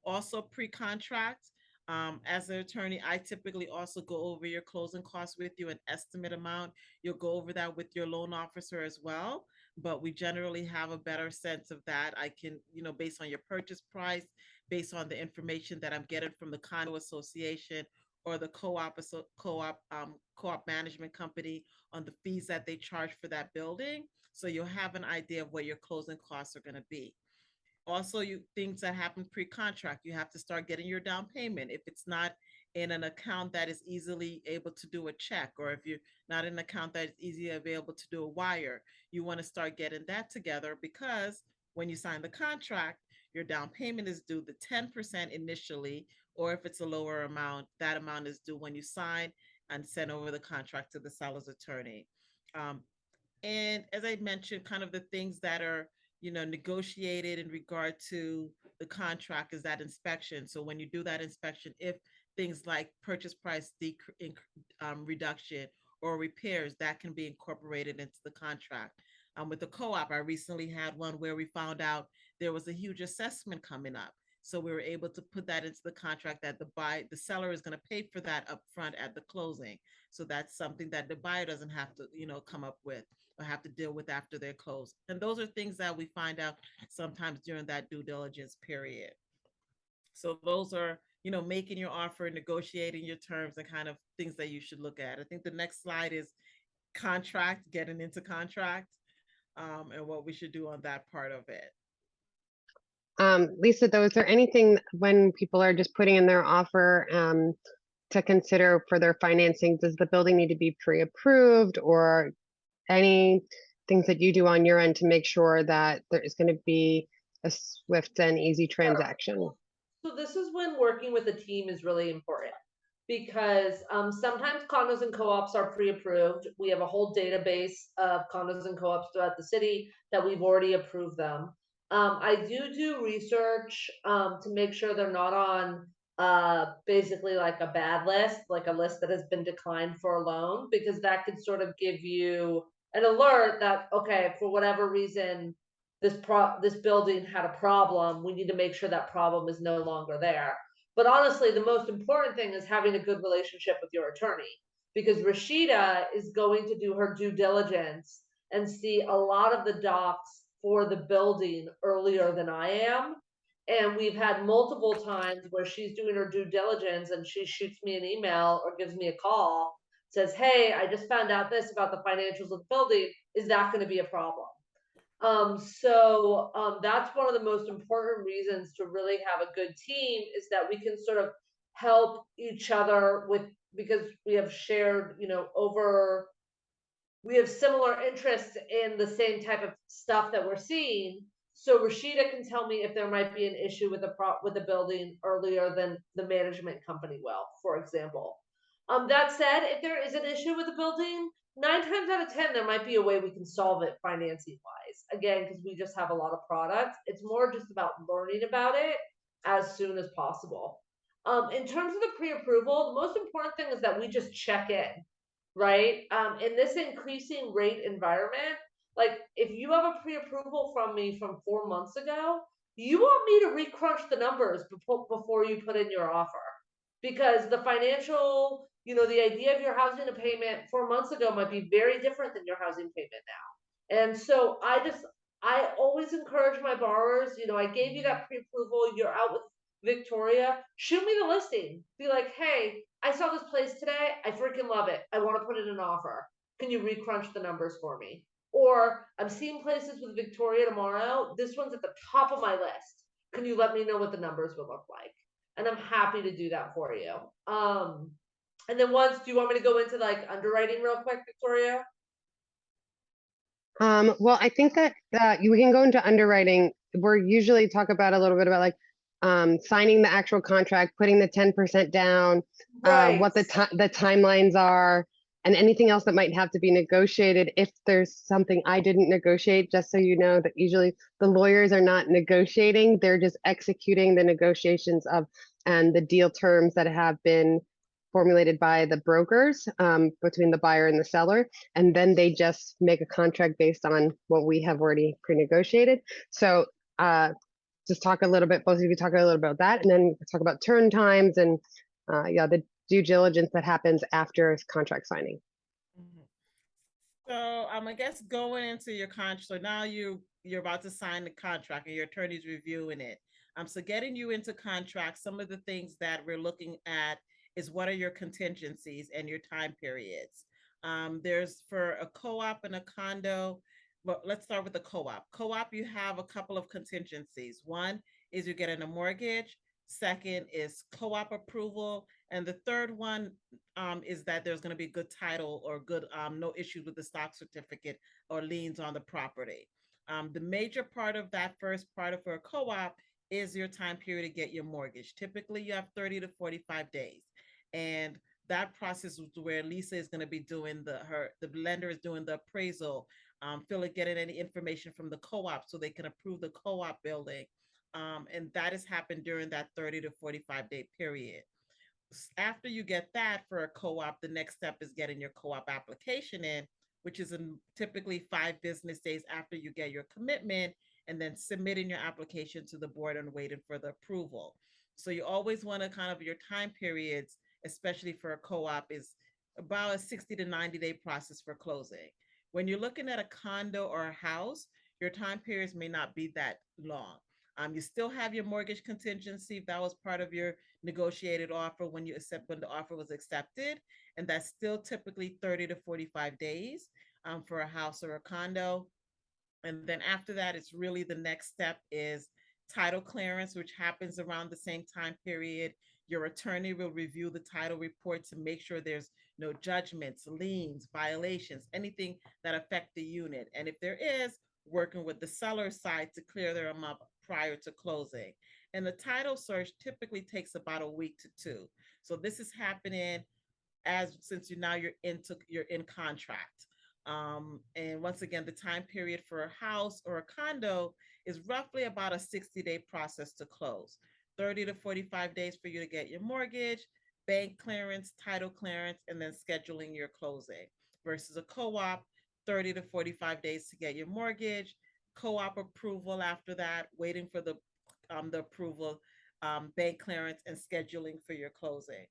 Also, pre-contract. As an attorney, I typically also go over your closing costs with you, an estimate amount. You'll go over that with your loan officer as well, but we generally have a better sense of that. I can, based on your purchase price, based on the information that I'm getting from the condo association or the co-op management company on the fees that they charge for that building. So you'll have an idea of what your closing costs are going to be. Also, things that happen pre-contract, you have to start getting your down payment. If it's not in an account that is easily able to do a check, or if you're not in an account that is easily available to do a wire, you want to start getting that together, because when you sign the contract, your down payment is due the 10% initially, or if it's a lower amount, that amount is due when you sign and send over the contract to the seller's attorney. And as I mentioned, kind of the things that are negotiated in regard to the contract is that inspection. So when you do that inspection, if things like purchase price reduction or repairs, that can be incorporated into the contract. With the co-op, I recently had one where we found out there was a huge assessment coming up. So we were able to put that into the contract that the seller is going to pay for that upfront at the closing. So that's something that the buyer doesn't have to, come up with or have to deal with after they're closed. And those are things that we find out sometimes during that due diligence period. So those are, making your offer, negotiating your terms, and kind of things that you should look at. I think the next slide is contract, getting into contract, and what we should do on that part of it. Lisa, though, is there anything when people are just putting in their offer to consider for their financing? Does the building need to be pre-approved, or any things that you do on your end to make sure that there is going to be a swift and easy transaction? So this is when working with a team is really important, because sometimes condos and co-ops are pre-approved. We have a whole database of condos and co-ops throughout the city that we've already approved them. I do research to make sure they're not on basically like a bad list, like a list that has been declined for a loan, because that could sort of give you an alert that, okay, for whatever reason, this building had a problem. We need to make sure that problem is no longer there. But honestly, the most important thing is having a good relationship with your attorney, because Rashida is going to do her due diligence and see a lot of the docs for the building earlier than I am. And we've had multiple times where she's doing her due diligence and she shoots me an email or gives me a call, says, hey, I just found out this about the financials of the building. Is that going to be a problem? That's one of the most important reasons to really have a good team, is that we can sort of help each other because we have shared, we have similar interests in the same type of stuff that we're seeing. So Rashida can tell me if there might be an issue with the building earlier than the management company will, for example. That said, if there is an issue with the building, 9 times out of 10, there might be a way we can solve it financing wise. Again, because we just have a lot of products. It's more just about learning about it as soon as possible. In terms of the pre-approval, the most important thing is that we just check in, right? In this increasing rate environment, like if you have a pre-approval from me from 4 months ago, you want me to re-crunch the numbers before you put in your offer. Because the financial, the idea of your housing a payment 4 months ago might be very different than your housing payment now. And so I always encourage my borrowers, I gave you that pre-approval, you're out with Victoria, shoot me the listing. Be like, hey, I saw this place today. I freaking love it. I want to put in an offer. Can you re-crunch the numbers for me? Or I'm seeing places with Victoria tomorrow. This one's at the top of my list. Can you let me know what the numbers would look like? And I'm happy to do that for you. And then do you want me to go into like underwriting real quick, Victoria? Well, I think that we can go into underwriting. We're usually talk about a little bit about like signing the actual contract, putting the 10% down, Right. what the timelines are, and anything else that might have to be negotiated. If there's something I didn't negotiate, just so you know that usually the lawyers are not negotiating, they're just executing the negotiations of and the deal terms that have been formulated by the brokers between the buyer and the seller, and then they just make a contract based on what we have already pre-negotiated. So just talk a little bit, both of you talk a little bit about that, and then talk about turn times and yeah, the due diligence that happens after contract signing. Mhm. So I guess going into your contract, so now you're about to sign the contract and your attorney's reviewing it. So getting you into contract, some of the things that we're looking at is what are your contingencies and your time periods. There's for a co-op and a condo. Well, let's start with the co-op. Co-op, you have a couple of contingencies. One is you're getting a mortgage. Second is co-op approval. And the third one is that there's going to be good title or good no issues with the stock certificate or liens on the property. The major part of that first part of a co-op is your time period to get your mortgage. Typically, you have 30 to 45 days, and that process is where Lisa is going to be doing the lender is doing the appraisal, getting any information from the co-op so they can approve the co-op building, and that has happened during that 30 to 45-day period. After you get that for a co-op, the next step is getting your co-op application in, which is in typically 5 business days after you get your commitment, and then submitting your application to the board and waiting for the approval. So you always want to kind of your time periods, especially for a co-op, is about a 60 to 90-day process for closing. When you're looking at a condo or a house, your time periods may not be that long. You still have your mortgage contingency. That was part of your negotiated offer when the offer was accepted, and that's still typically 30 to 45 days for a house or a condo. And then after that, it's really the next step is title clearance, which happens around the same time period. Your attorney will review the title report to make sure there's no judgments, liens, violations, anything that affect the unit. And if there is, working with the seller side to clear them up prior to closing. And the title search typically takes about a week to 2. So this is happening since you're in contract. And once again, the time period for a house or a condo is roughly about a 60-day process to close. 30 to 45 days for you to get your mortgage, bank clearance, title clearance, and then scheduling your closing. Versus a co-op, 30 to 45 days to get your mortgage, co-op approval after that, waiting for the approval, bank clearance, and scheduling for your closing.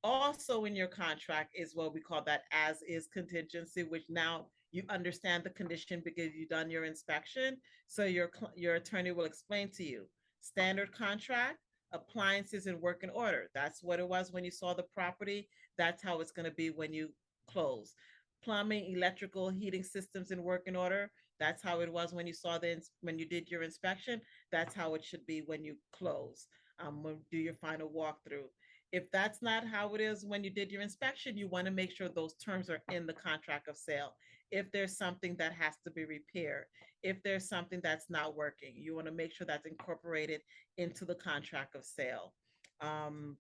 Also in your contract is what we call that as is contingency, which now you understand the condition because you've done your inspection. So your attorney will explain to you standard contract, appliances in working order. That's what it was when you saw the property. That's how it's going to be when you close. Plumbing, electrical, heating systems in working order. That's how it was when you when you did your inspection. That's how it should be when you close. When you do your final walkthrough. If that's not how it is when you did your inspection, you want to make sure those terms are in the contract of sale. If there's something that has to be repaired, if there's something that's not working, you want to make sure that's incorporated into the contract of sale. Um,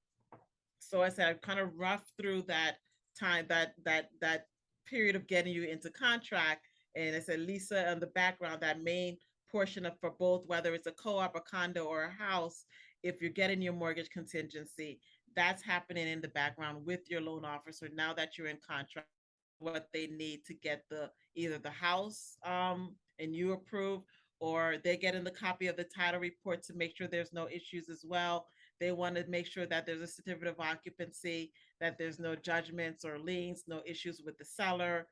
so I said I kind of roughed through that time, that period of getting you into contract. And I said, Lisa, on the background, that main portion of for both, whether it's a co-op, a condo, or a house, if you're getting your mortgage contingency, that's happening in the background with your loan officer. Now that you're in contract, what they need to get either the house and you approve, or they get in the copy of the title report to make sure there's no issues as well. They want to make sure that there's a certificate of occupancy, that there's no judgments or liens, no issues with the seller,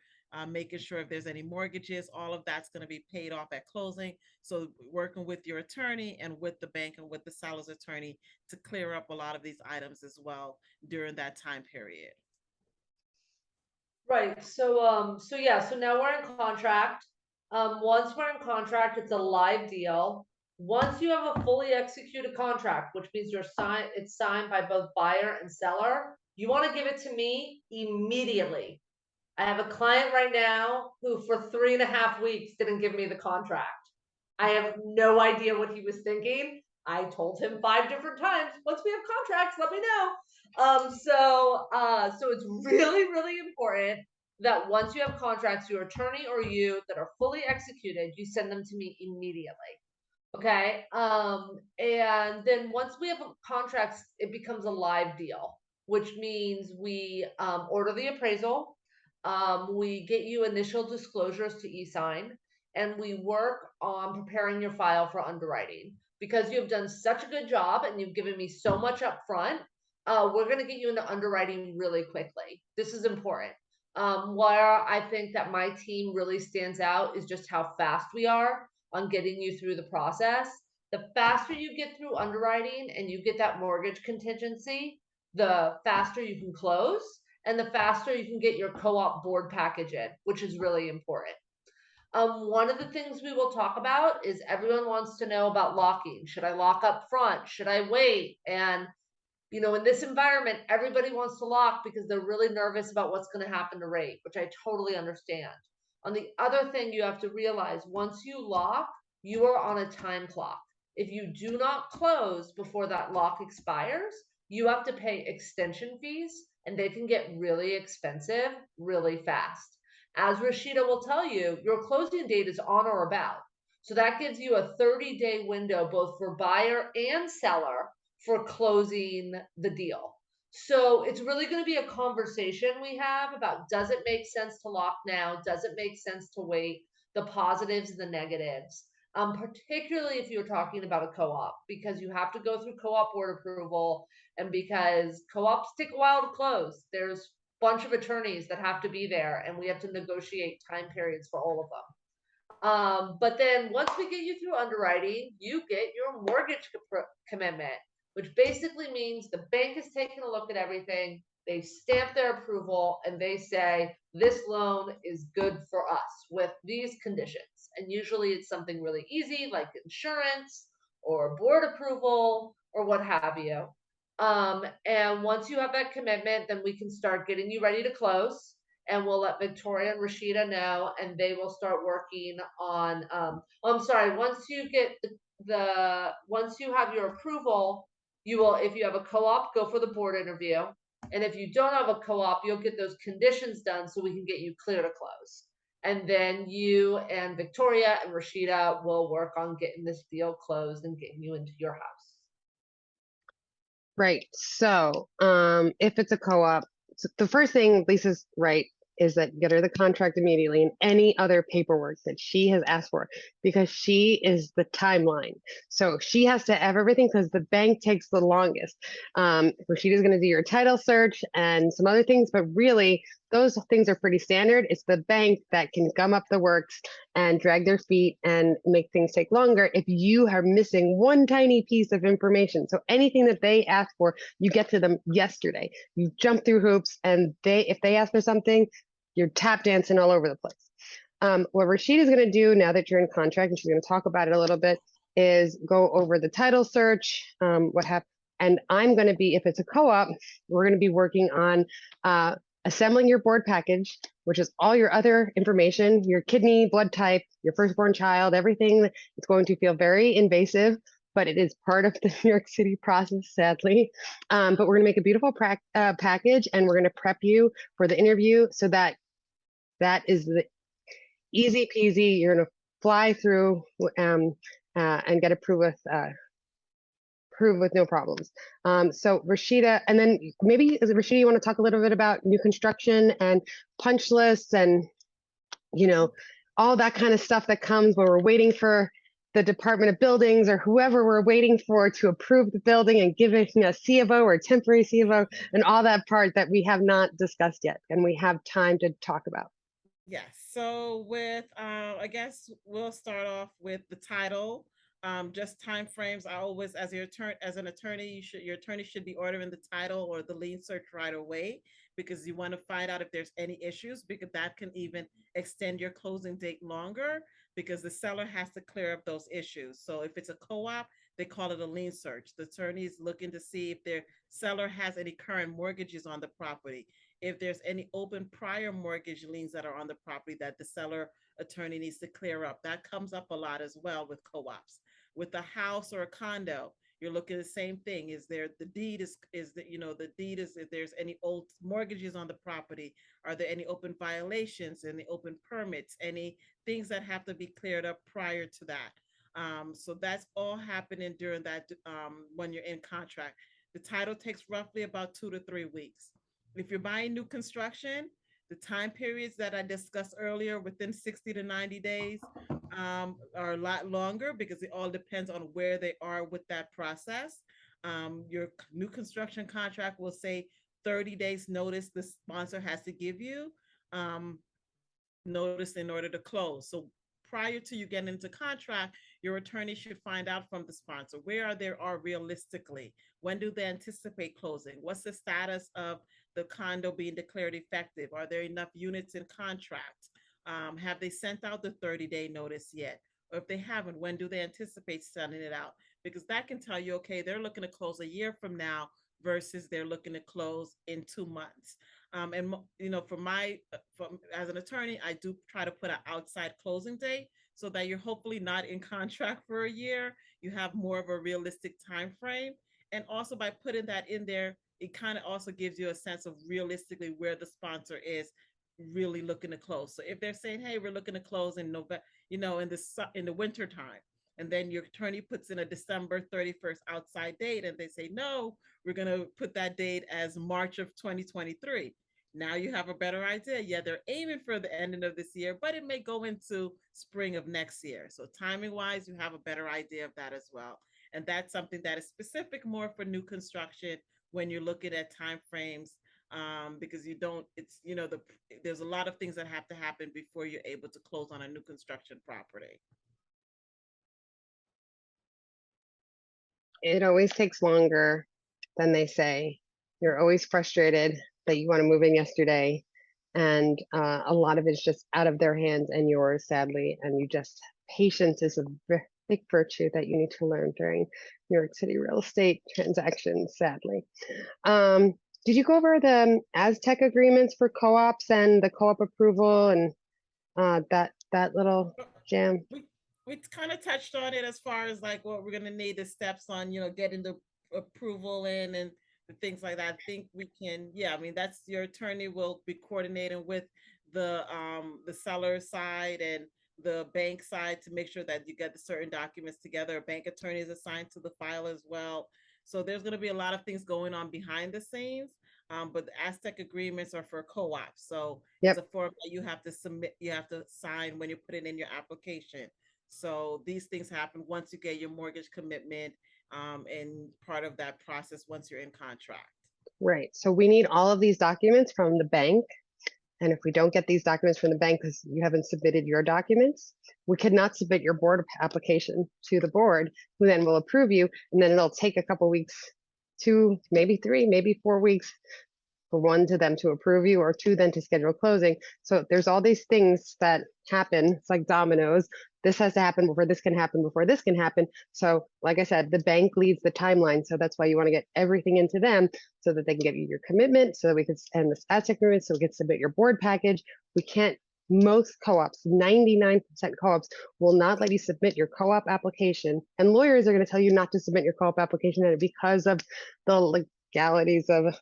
making sure if there's any mortgages, all of that's going to be paid off at closing. So working with your attorney and with the bank and with the seller's attorney to clear up a lot of these items as well during that time period. Right. So yeah, so now we're in contract. Once we're in contract, it's a live deal. Once you have a fully executed contract, which means it's signed by both buyer and seller, you want to give it to me immediately. I have a client right now who for 3.5 weeks didn't give me the contract. I have no idea what he was thinking. I told him 5 different times, once we have contracts, let me know. So it's really, really important that once you have contracts, your attorney or you that are fully executed, you send them to me immediately. Okay. And then once we have contracts, it becomes a live deal, which means we order the appraisal, we get you initial disclosures to e-sign, and we work on preparing your file for underwriting. Because you've done such a good job and you've given me so much up front, we're going to get you into underwriting really quickly. This is important. Where I think that my team really stands out is just how fast we are on getting you through the process. The faster you get through underwriting and you get that mortgage contingency, the faster you can close and the faster you can get your co-op board package in, which is really important. One of the things we will talk about is everyone wants to know about locking. Should I lock up front? Should I wait? And in this environment, everybody wants to lock because they're really nervous about what's going to happen to rate, which I totally understand. On the other thing, you have to realize once you lock, you are on a time clock. If you do not close before that lock expires, you have to pay extension fees and they can get really expensive really fast. As Rashida will tell you, your closing date is on or about. So that gives you a 30-day window both for buyer and seller for closing the deal. So it's really going to be a conversation we have about, does it make sense to lock now? Does it make sense to wait? The positives and the negatives. Particularly if you're talking about a co-op, because you have to go through co-op board approval, and because co-ops take a while to close. There's a bunch of attorneys that have to be there, and we have to negotiate time periods for all of them. But then once we get you through underwriting, you get your mortgage commitment, which basically means the bank has taken a look at everything. They stamp their approval and they say, this loan is good for us with these conditions. And usually it's something really easy like insurance or board approval or what have you. And once you have that commitment, then we can start getting you ready to close, and we'll let Victoria and Rashida know, and they will start working on. I'm sorry. Once you get once you have your approval, you will. If you have a co-op, go for the board interview, and if you don't have a co-op, you'll get those conditions done so we can get you clear to close. And then you and Victoria and Rashida will work on getting this deal closed and getting you into your house. Right. So, if it's a co-op, so the first thing Lisa's right is that get her the contract immediately and any other paperwork that she has asked for, because she is the timeline. So she has to have everything because the bank takes the longest. Rashida's going to do your title search and some other things, but really those things are pretty standard. It's the bank that can gum up the works and drag their feet and make things take longer if you are missing one tiny piece of information. So anything that they ask for, you get to them yesterday. You jump through hoops, and if they ask for something, you're tap dancing all over the place. What Rashida's going to do now that you're in contract, and she's going to talk about it a little bit, is go over the title search, what happened. And I'm going to be, if it's a co-op, we're going to be working on assembling your board package, which is all your other information, your kidney, blood type, your firstborn child, everything. It's going to feel very invasive, but it is part of the New York City process, sadly. But we're going to make a beautiful package, and we're going to prep you for the interview so that is the easy peasy. You're going to fly through and get approved with no problems. So Rashida, and then maybe Rashida, you want to talk a little bit about new construction and punch lists and, all that kind of stuff that comes when we're waiting for the Department of Buildings or whoever we're waiting for to approve the building and give it a C of O or a temporary C of O, and all that part that we have not discussed yet and we have time to talk about. Yes. So with I guess we'll start off with the title. Just time frames. I always, as an attorney, your attorney should be ordering the title or the lien search right away, because you want to find out if there's any issues, because that can even extend your closing date longer, because the seller has to clear up those issues. So if it's a co-op, they call it a lien search. The attorney is looking to see if their seller has any current mortgages on the property, if there's any open prior mortgage liens that are on the property that the seller attorney needs to clear up. That comes up a lot as well with co-ops. With a house or a condo, you're looking at the same thing. Is there the deed is the the deed is, if there's any old mortgages on the property, are there any open violations, any open permits, any things that have to be cleared up prior to that? So that's all happening during that when you're in contract. The title takes roughly about 2 to 3 weeks. If you're buying new construction, the time periods that I discussed earlier within 60 to 90 days are a lot longer because it all depends on where they are with that process. Your new construction contract will say 30 days notice the sponsor has to give you. Um, Notice in order to close. So prior to you getting into contract, your attorney should find out from the sponsor where are realistically. When do they anticipate closing? What's the status of the condo being declared effective? Are there enough units in contract? Have they sent out the 30-day notice yet? Or if they haven't, when do they anticipate sending it out? Because that can tell you, okay, they're looking to close a year from now versus they're looking to close in 2 months. And for as an attorney, I do try to put an outside closing date so that you're hopefully not in contract for a year. You have more of a realistic time frame, and also by putting that in there, it kind of also gives you a sense of realistically where the sponsor is really looking to close. So if they're saying, "Hey, we're looking to close in November," in the winter time, and then your attorney puts in a December 31st outside date, and they say, "No, we're going to put that date as March of 2023." Now you have a better idea. Yeah, they're aiming for the ending of this year, but it may go into spring of next year. So timing wise, you have a better idea of that as well. And that's something that is specific more for new construction when you're looking at time frames, because you don't, it's, there's a lot of things that have to happen before you're able to close on a new construction property. It always takes longer than they say. You're always frustrated that you want to move in yesterday. And a lot of it's just out of their hands and yours, sadly. And patience is a big virtue that you need to learn during New York City real estate transactions, sadly. Did you go over the Aztec agreements for co-ops and the co-op approval and that little jam? We kind of touched on it as far as like what we're going to need the steps on, getting the approval in and the things like that. I think we can, yeah, I mean, that's your attorney will be coordinating with the seller side and the bank side to make sure that you get the certain documents together. A bank attorney is assigned to the file as well. So there's going to be a lot of things going on behind the scenes. But the Aztec agreements are for co-ops. So Yep. it's a form that you have to submit, you have to sign when you're putting in your application. So these things happen once you get your mortgage commitment, and part of that process once you're in contract. Right. So we need all of these documents from the bank. And if we don't get these documents from the bank because you haven't submitted your documents, we cannot submit your board application to the board, who then will approve you. And then it'll take a couple weeks, 2, maybe 3, maybe 4 weeks for one to them to approve you, or 2 then to schedule closing. So there's all these things that happen. It's like dominoes. This has to happen before this can happen, before this can happen. So like I said, the bank leads the timeline. So that's why you want to get everything into them so that they can give you your commitment, so that we can end this asset agreement, so we can submit your board package. We can't, most co-ops, 99% co-ops will not let you submit your co-op application. And lawyers are going to tell you not to submit your co-op application because of the legalities of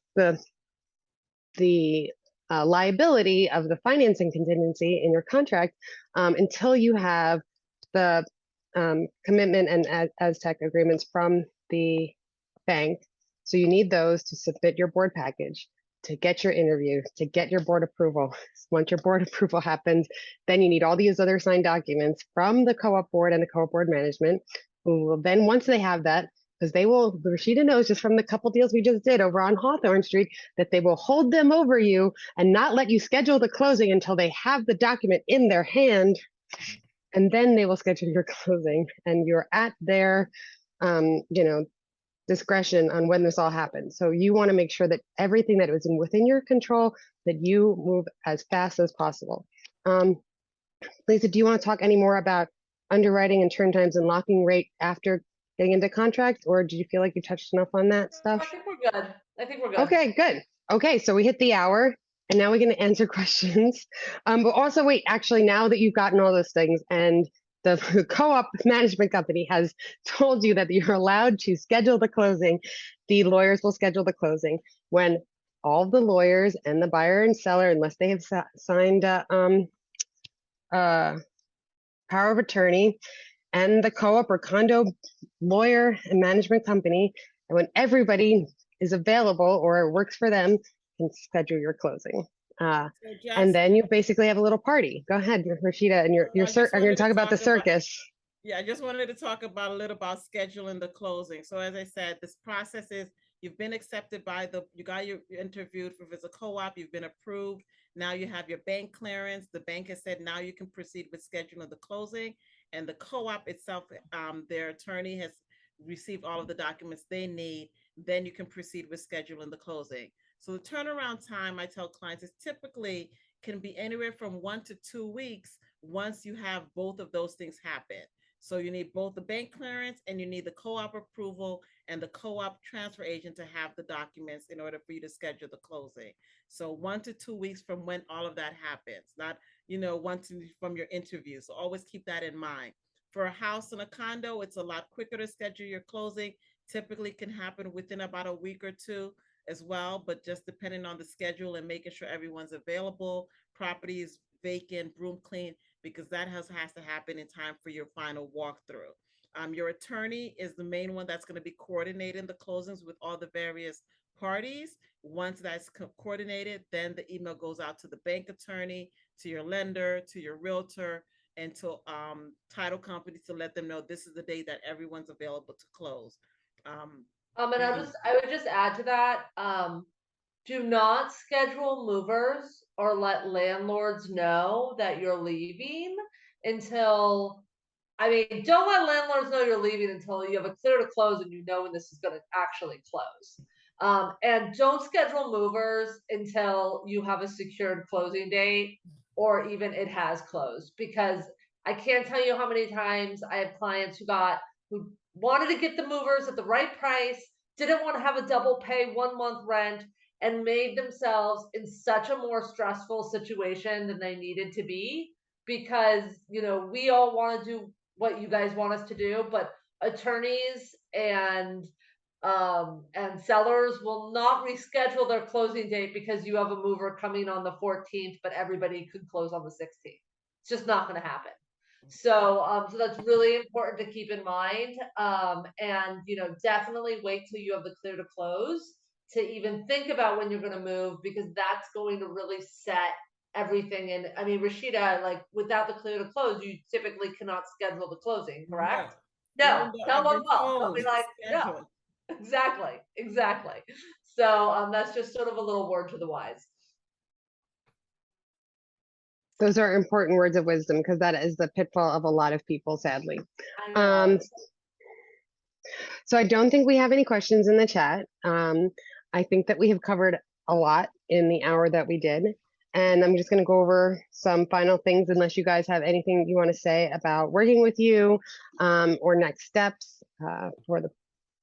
the liability of the financing contingency in your contract, until you have the commitment and Aztec agreements from the bank. So you need those to submit your board package, to get your interview, to get your board approval. Once your board approval happens, then you need all these other signed documents from the co-op board and the co-op board management, who will then, once they have that, because Rashida knows just from the couple deals we just did over on Hawthorne Street, that they will hold them over you and not let you schedule the closing until they have the document in their hand. And then they will schedule your closing, and you're at their, discretion on when this all happens. So you want to make sure that everything that was within your control, that you move as fast as possible. Lisa, do you want to talk any more about underwriting and turn times and locking rate after getting into contract, or do you feel like you touched enough on that stuff? I think we're good. Okay, good. Okay, so we hit the hour, and now we're going to answer questions. But also, wait, actually, now that you've gotten all those things and the co-op management company has told you that you're allowed to schedule the closing, the lawyers will schedule the closing when all the lawyers and the buyer and seller, unless they have signed power of attorney and the co-op or condo lawyer and management company. And when everybody is available or works for them, can schedule your closing. So And just, then you basically have a little party. Go ahead, Rashida, and I just I'm going wanted to to talk about the talk about, circus. yeah, I just wanted to talk about a little about scheduling the closing. So as I said, this process is you've been accepted by you got your interviewed for as a co-op, you've been approved. Now you have your bank clearance. The bank has said now you can proceed with scheduling the closing. And the co-op itself, their attorney has received all of the documents they need. Then you can proceed with scheduling the closing. So the turnaround time, I tell clients, is typically can be anywhere from 1 to 2 weeks once you have both of those things happen. So you need both the bank clearance and you need the co-op approval and the co-op transfer agent to have the documents in order for you to schedule the closing. So 1 to 2 weeks from when all of that happens, not, from your interview. So always keep that in mind. For a house and a condo, it's a lot quicker to schedule your closing. Typically can happen within about a week or two as well, but just depending on the schedule and making sure everyone's available, property is vacant, broom clean, because that has to happen in time for your final walkthrough. Your attorney is the main one that's going to be coordinating the closings with all the various parties. Once that's coordinated, then the email goes out to the bank attorney, to your lender, to your realtor, and to title companies to let them know this is the day that everyone's available to close. And I would just add to that, do not schedule movers or let landlords know that you're leaving until, don't let landlords know you're leaving until you have a clear to close and you know when this is going to actually close. And don't schedule movers until you have a secured closing date or even it has closed, because I can't tell you how many times I have clients who wanted to get the movers at the right price, didn't want to have a double pay 1 month rent, and made themselves in such a more stressful situation than they needed to be, because we all want to do what you guys want us to do, but attorneys and sellers will not reschedule their closing date because you have a mover coming on the 14th, but everybody could close on the 16th. It's just not going to happen. So that's really important to keep in mind. And definitely wait till you have the clear to close to even think about when you're going to move, because that's going to really set everything. And Rashida, like, without the clear to close, you typically cannot schedule the closing, correct? No, no one will. They'll be like, no, exactly. So that's just sort of a little word to the wise. Those are important words of wisdom, because that is the pitfall of a lot of people, sadly. So I don't think we have any questions in the chat. I think that we have covered a lot in the hour that we did. And I'm just going to go over some final things, unless you guys have anything you want to say about working with you, or next steps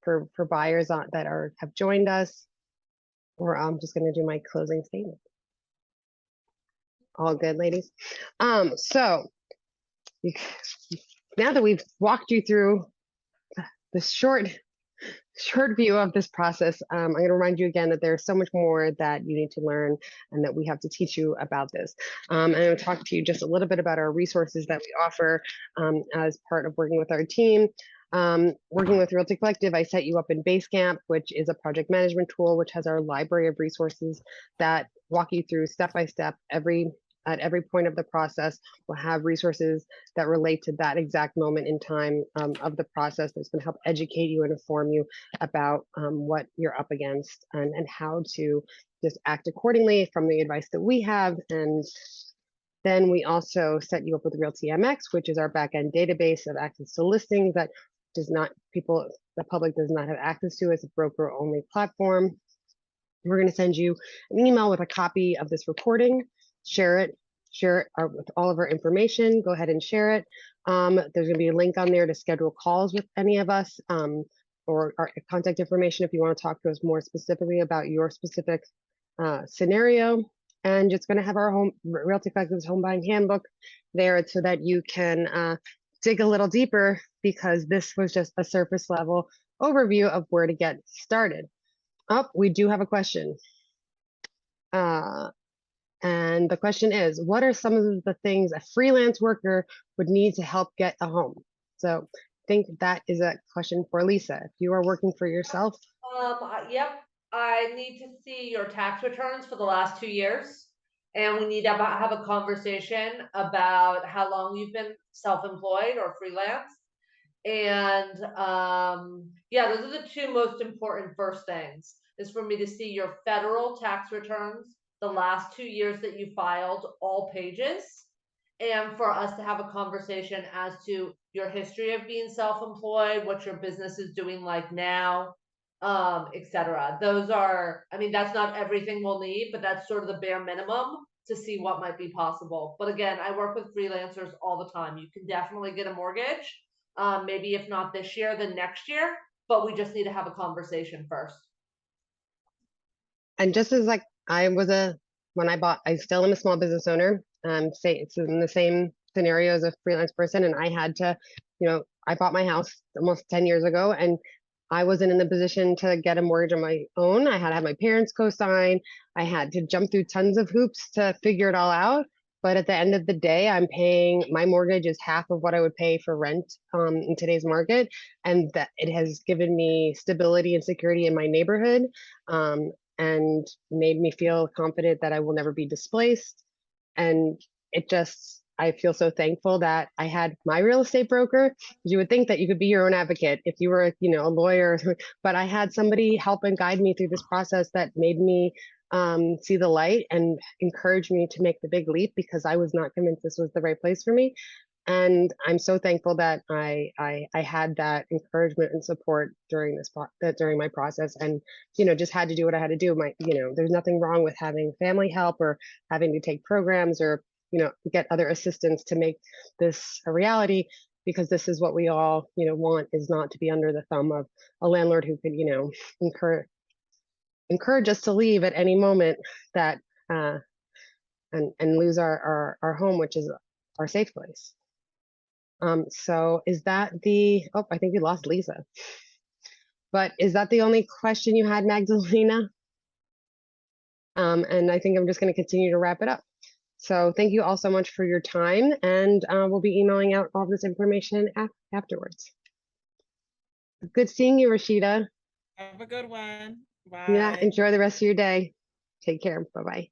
for buyers that have joined us. Or I'm just going to do my closing statement. All good, ladies. So now that we've walked you through this short view of this process, I'm going to remind you again that there's so much more that you need to learn and that we have to teach you about this. And I'm going to talk to you just a little bit about our resources that we offer as part of working with our team. Working with Realty Collective, I set you up in Basecamp, which is a project management tool, which has our library of resources that walk you through step by step. At every point of the process, we'll have resources that relate to that exact moment in time of the process that's going to help educate you and inform you about what you're up against and how to just act accordingly from the advice that we have. And then we also set you up with Realty MX, which is our backend database of access to listings that the public does not have access to. As a broker-only platform. We're going to send you an email with a copy of this recording. Share it with all of our information. Go ahead and share it. There's going to be a link on there to schedule calls with any of us, or our contact information if you want to talk to us more specifically about your specific scenario. And just going to have our Realty Collective's home buying handbook there so that you can dig a little deeper, because this was just a surface level overview of where to get started. We do have a question. And the question is, what are some of the things a freelance worker would need to help get a home? So I think that is a question for Lisa. If you are working for yourself, Yep, I need to see your tax returns for the last 2 years. And we need to have a conversation about how long you've been self-employed or freelance. And yeah, those are the two most important first things, is for me to see your federal tax returns, the last 2 years that you filed, all pages, and for us to have a conversation as to your history of being self-employed, what your business is doing like now, etc. Those are, I mean, that's not everything we'll need, but that's sort of the bare minimum to see what might be possible. But again, I work with freelancers all the time. You can definitely get a mortgage, maybe if not this year, then next year, but we just need to have a conversation first. and just as like when I bought, I still am a small business owner. Say it's in the same scenario as a freelance person, and I had to, I bought my house almost 10 years ago, and I wasn't in the position to get a mortgage on my own. I had to have my parents co-sign. I had to jump through tons of hoops to figure it all out. But at the end of the day, I'm paying, my mortgage is half of what I would pay for rent in today's market. And that it has given me stability and security in my neighborhood, and made me feel confident that I will never be displaced. And I feel so thankful that I had my real estate broker. You would think that you could be your own advocate if you were, a lawyer, but I had somebody help and guide me through this process that made me see the light and encourage me to make the big leap, because I was not convinced this was the right place for me. And I'm so thankful that I had that encouragement and support during during my process, and just had to do what I had to do. There's nothing wrong with having family help or having to take programs or get other assistance to make this a reality, because this is what we all want, is not to be under the thumb of a landlord who could encourage us to leave at any moment, that and lose our home, which is our safe place. So is that I think we lost Lisa. But is that the only question you had, Magdalena? And I think I'm just going to continue to wrap it up. So thank you all so much for your time, and we'll be emailing out all this information afterwards. Good seeing you, Rashida. Have a good one. Yeah, Bye. enjoy the rest of your day. Take care. Bye-bye.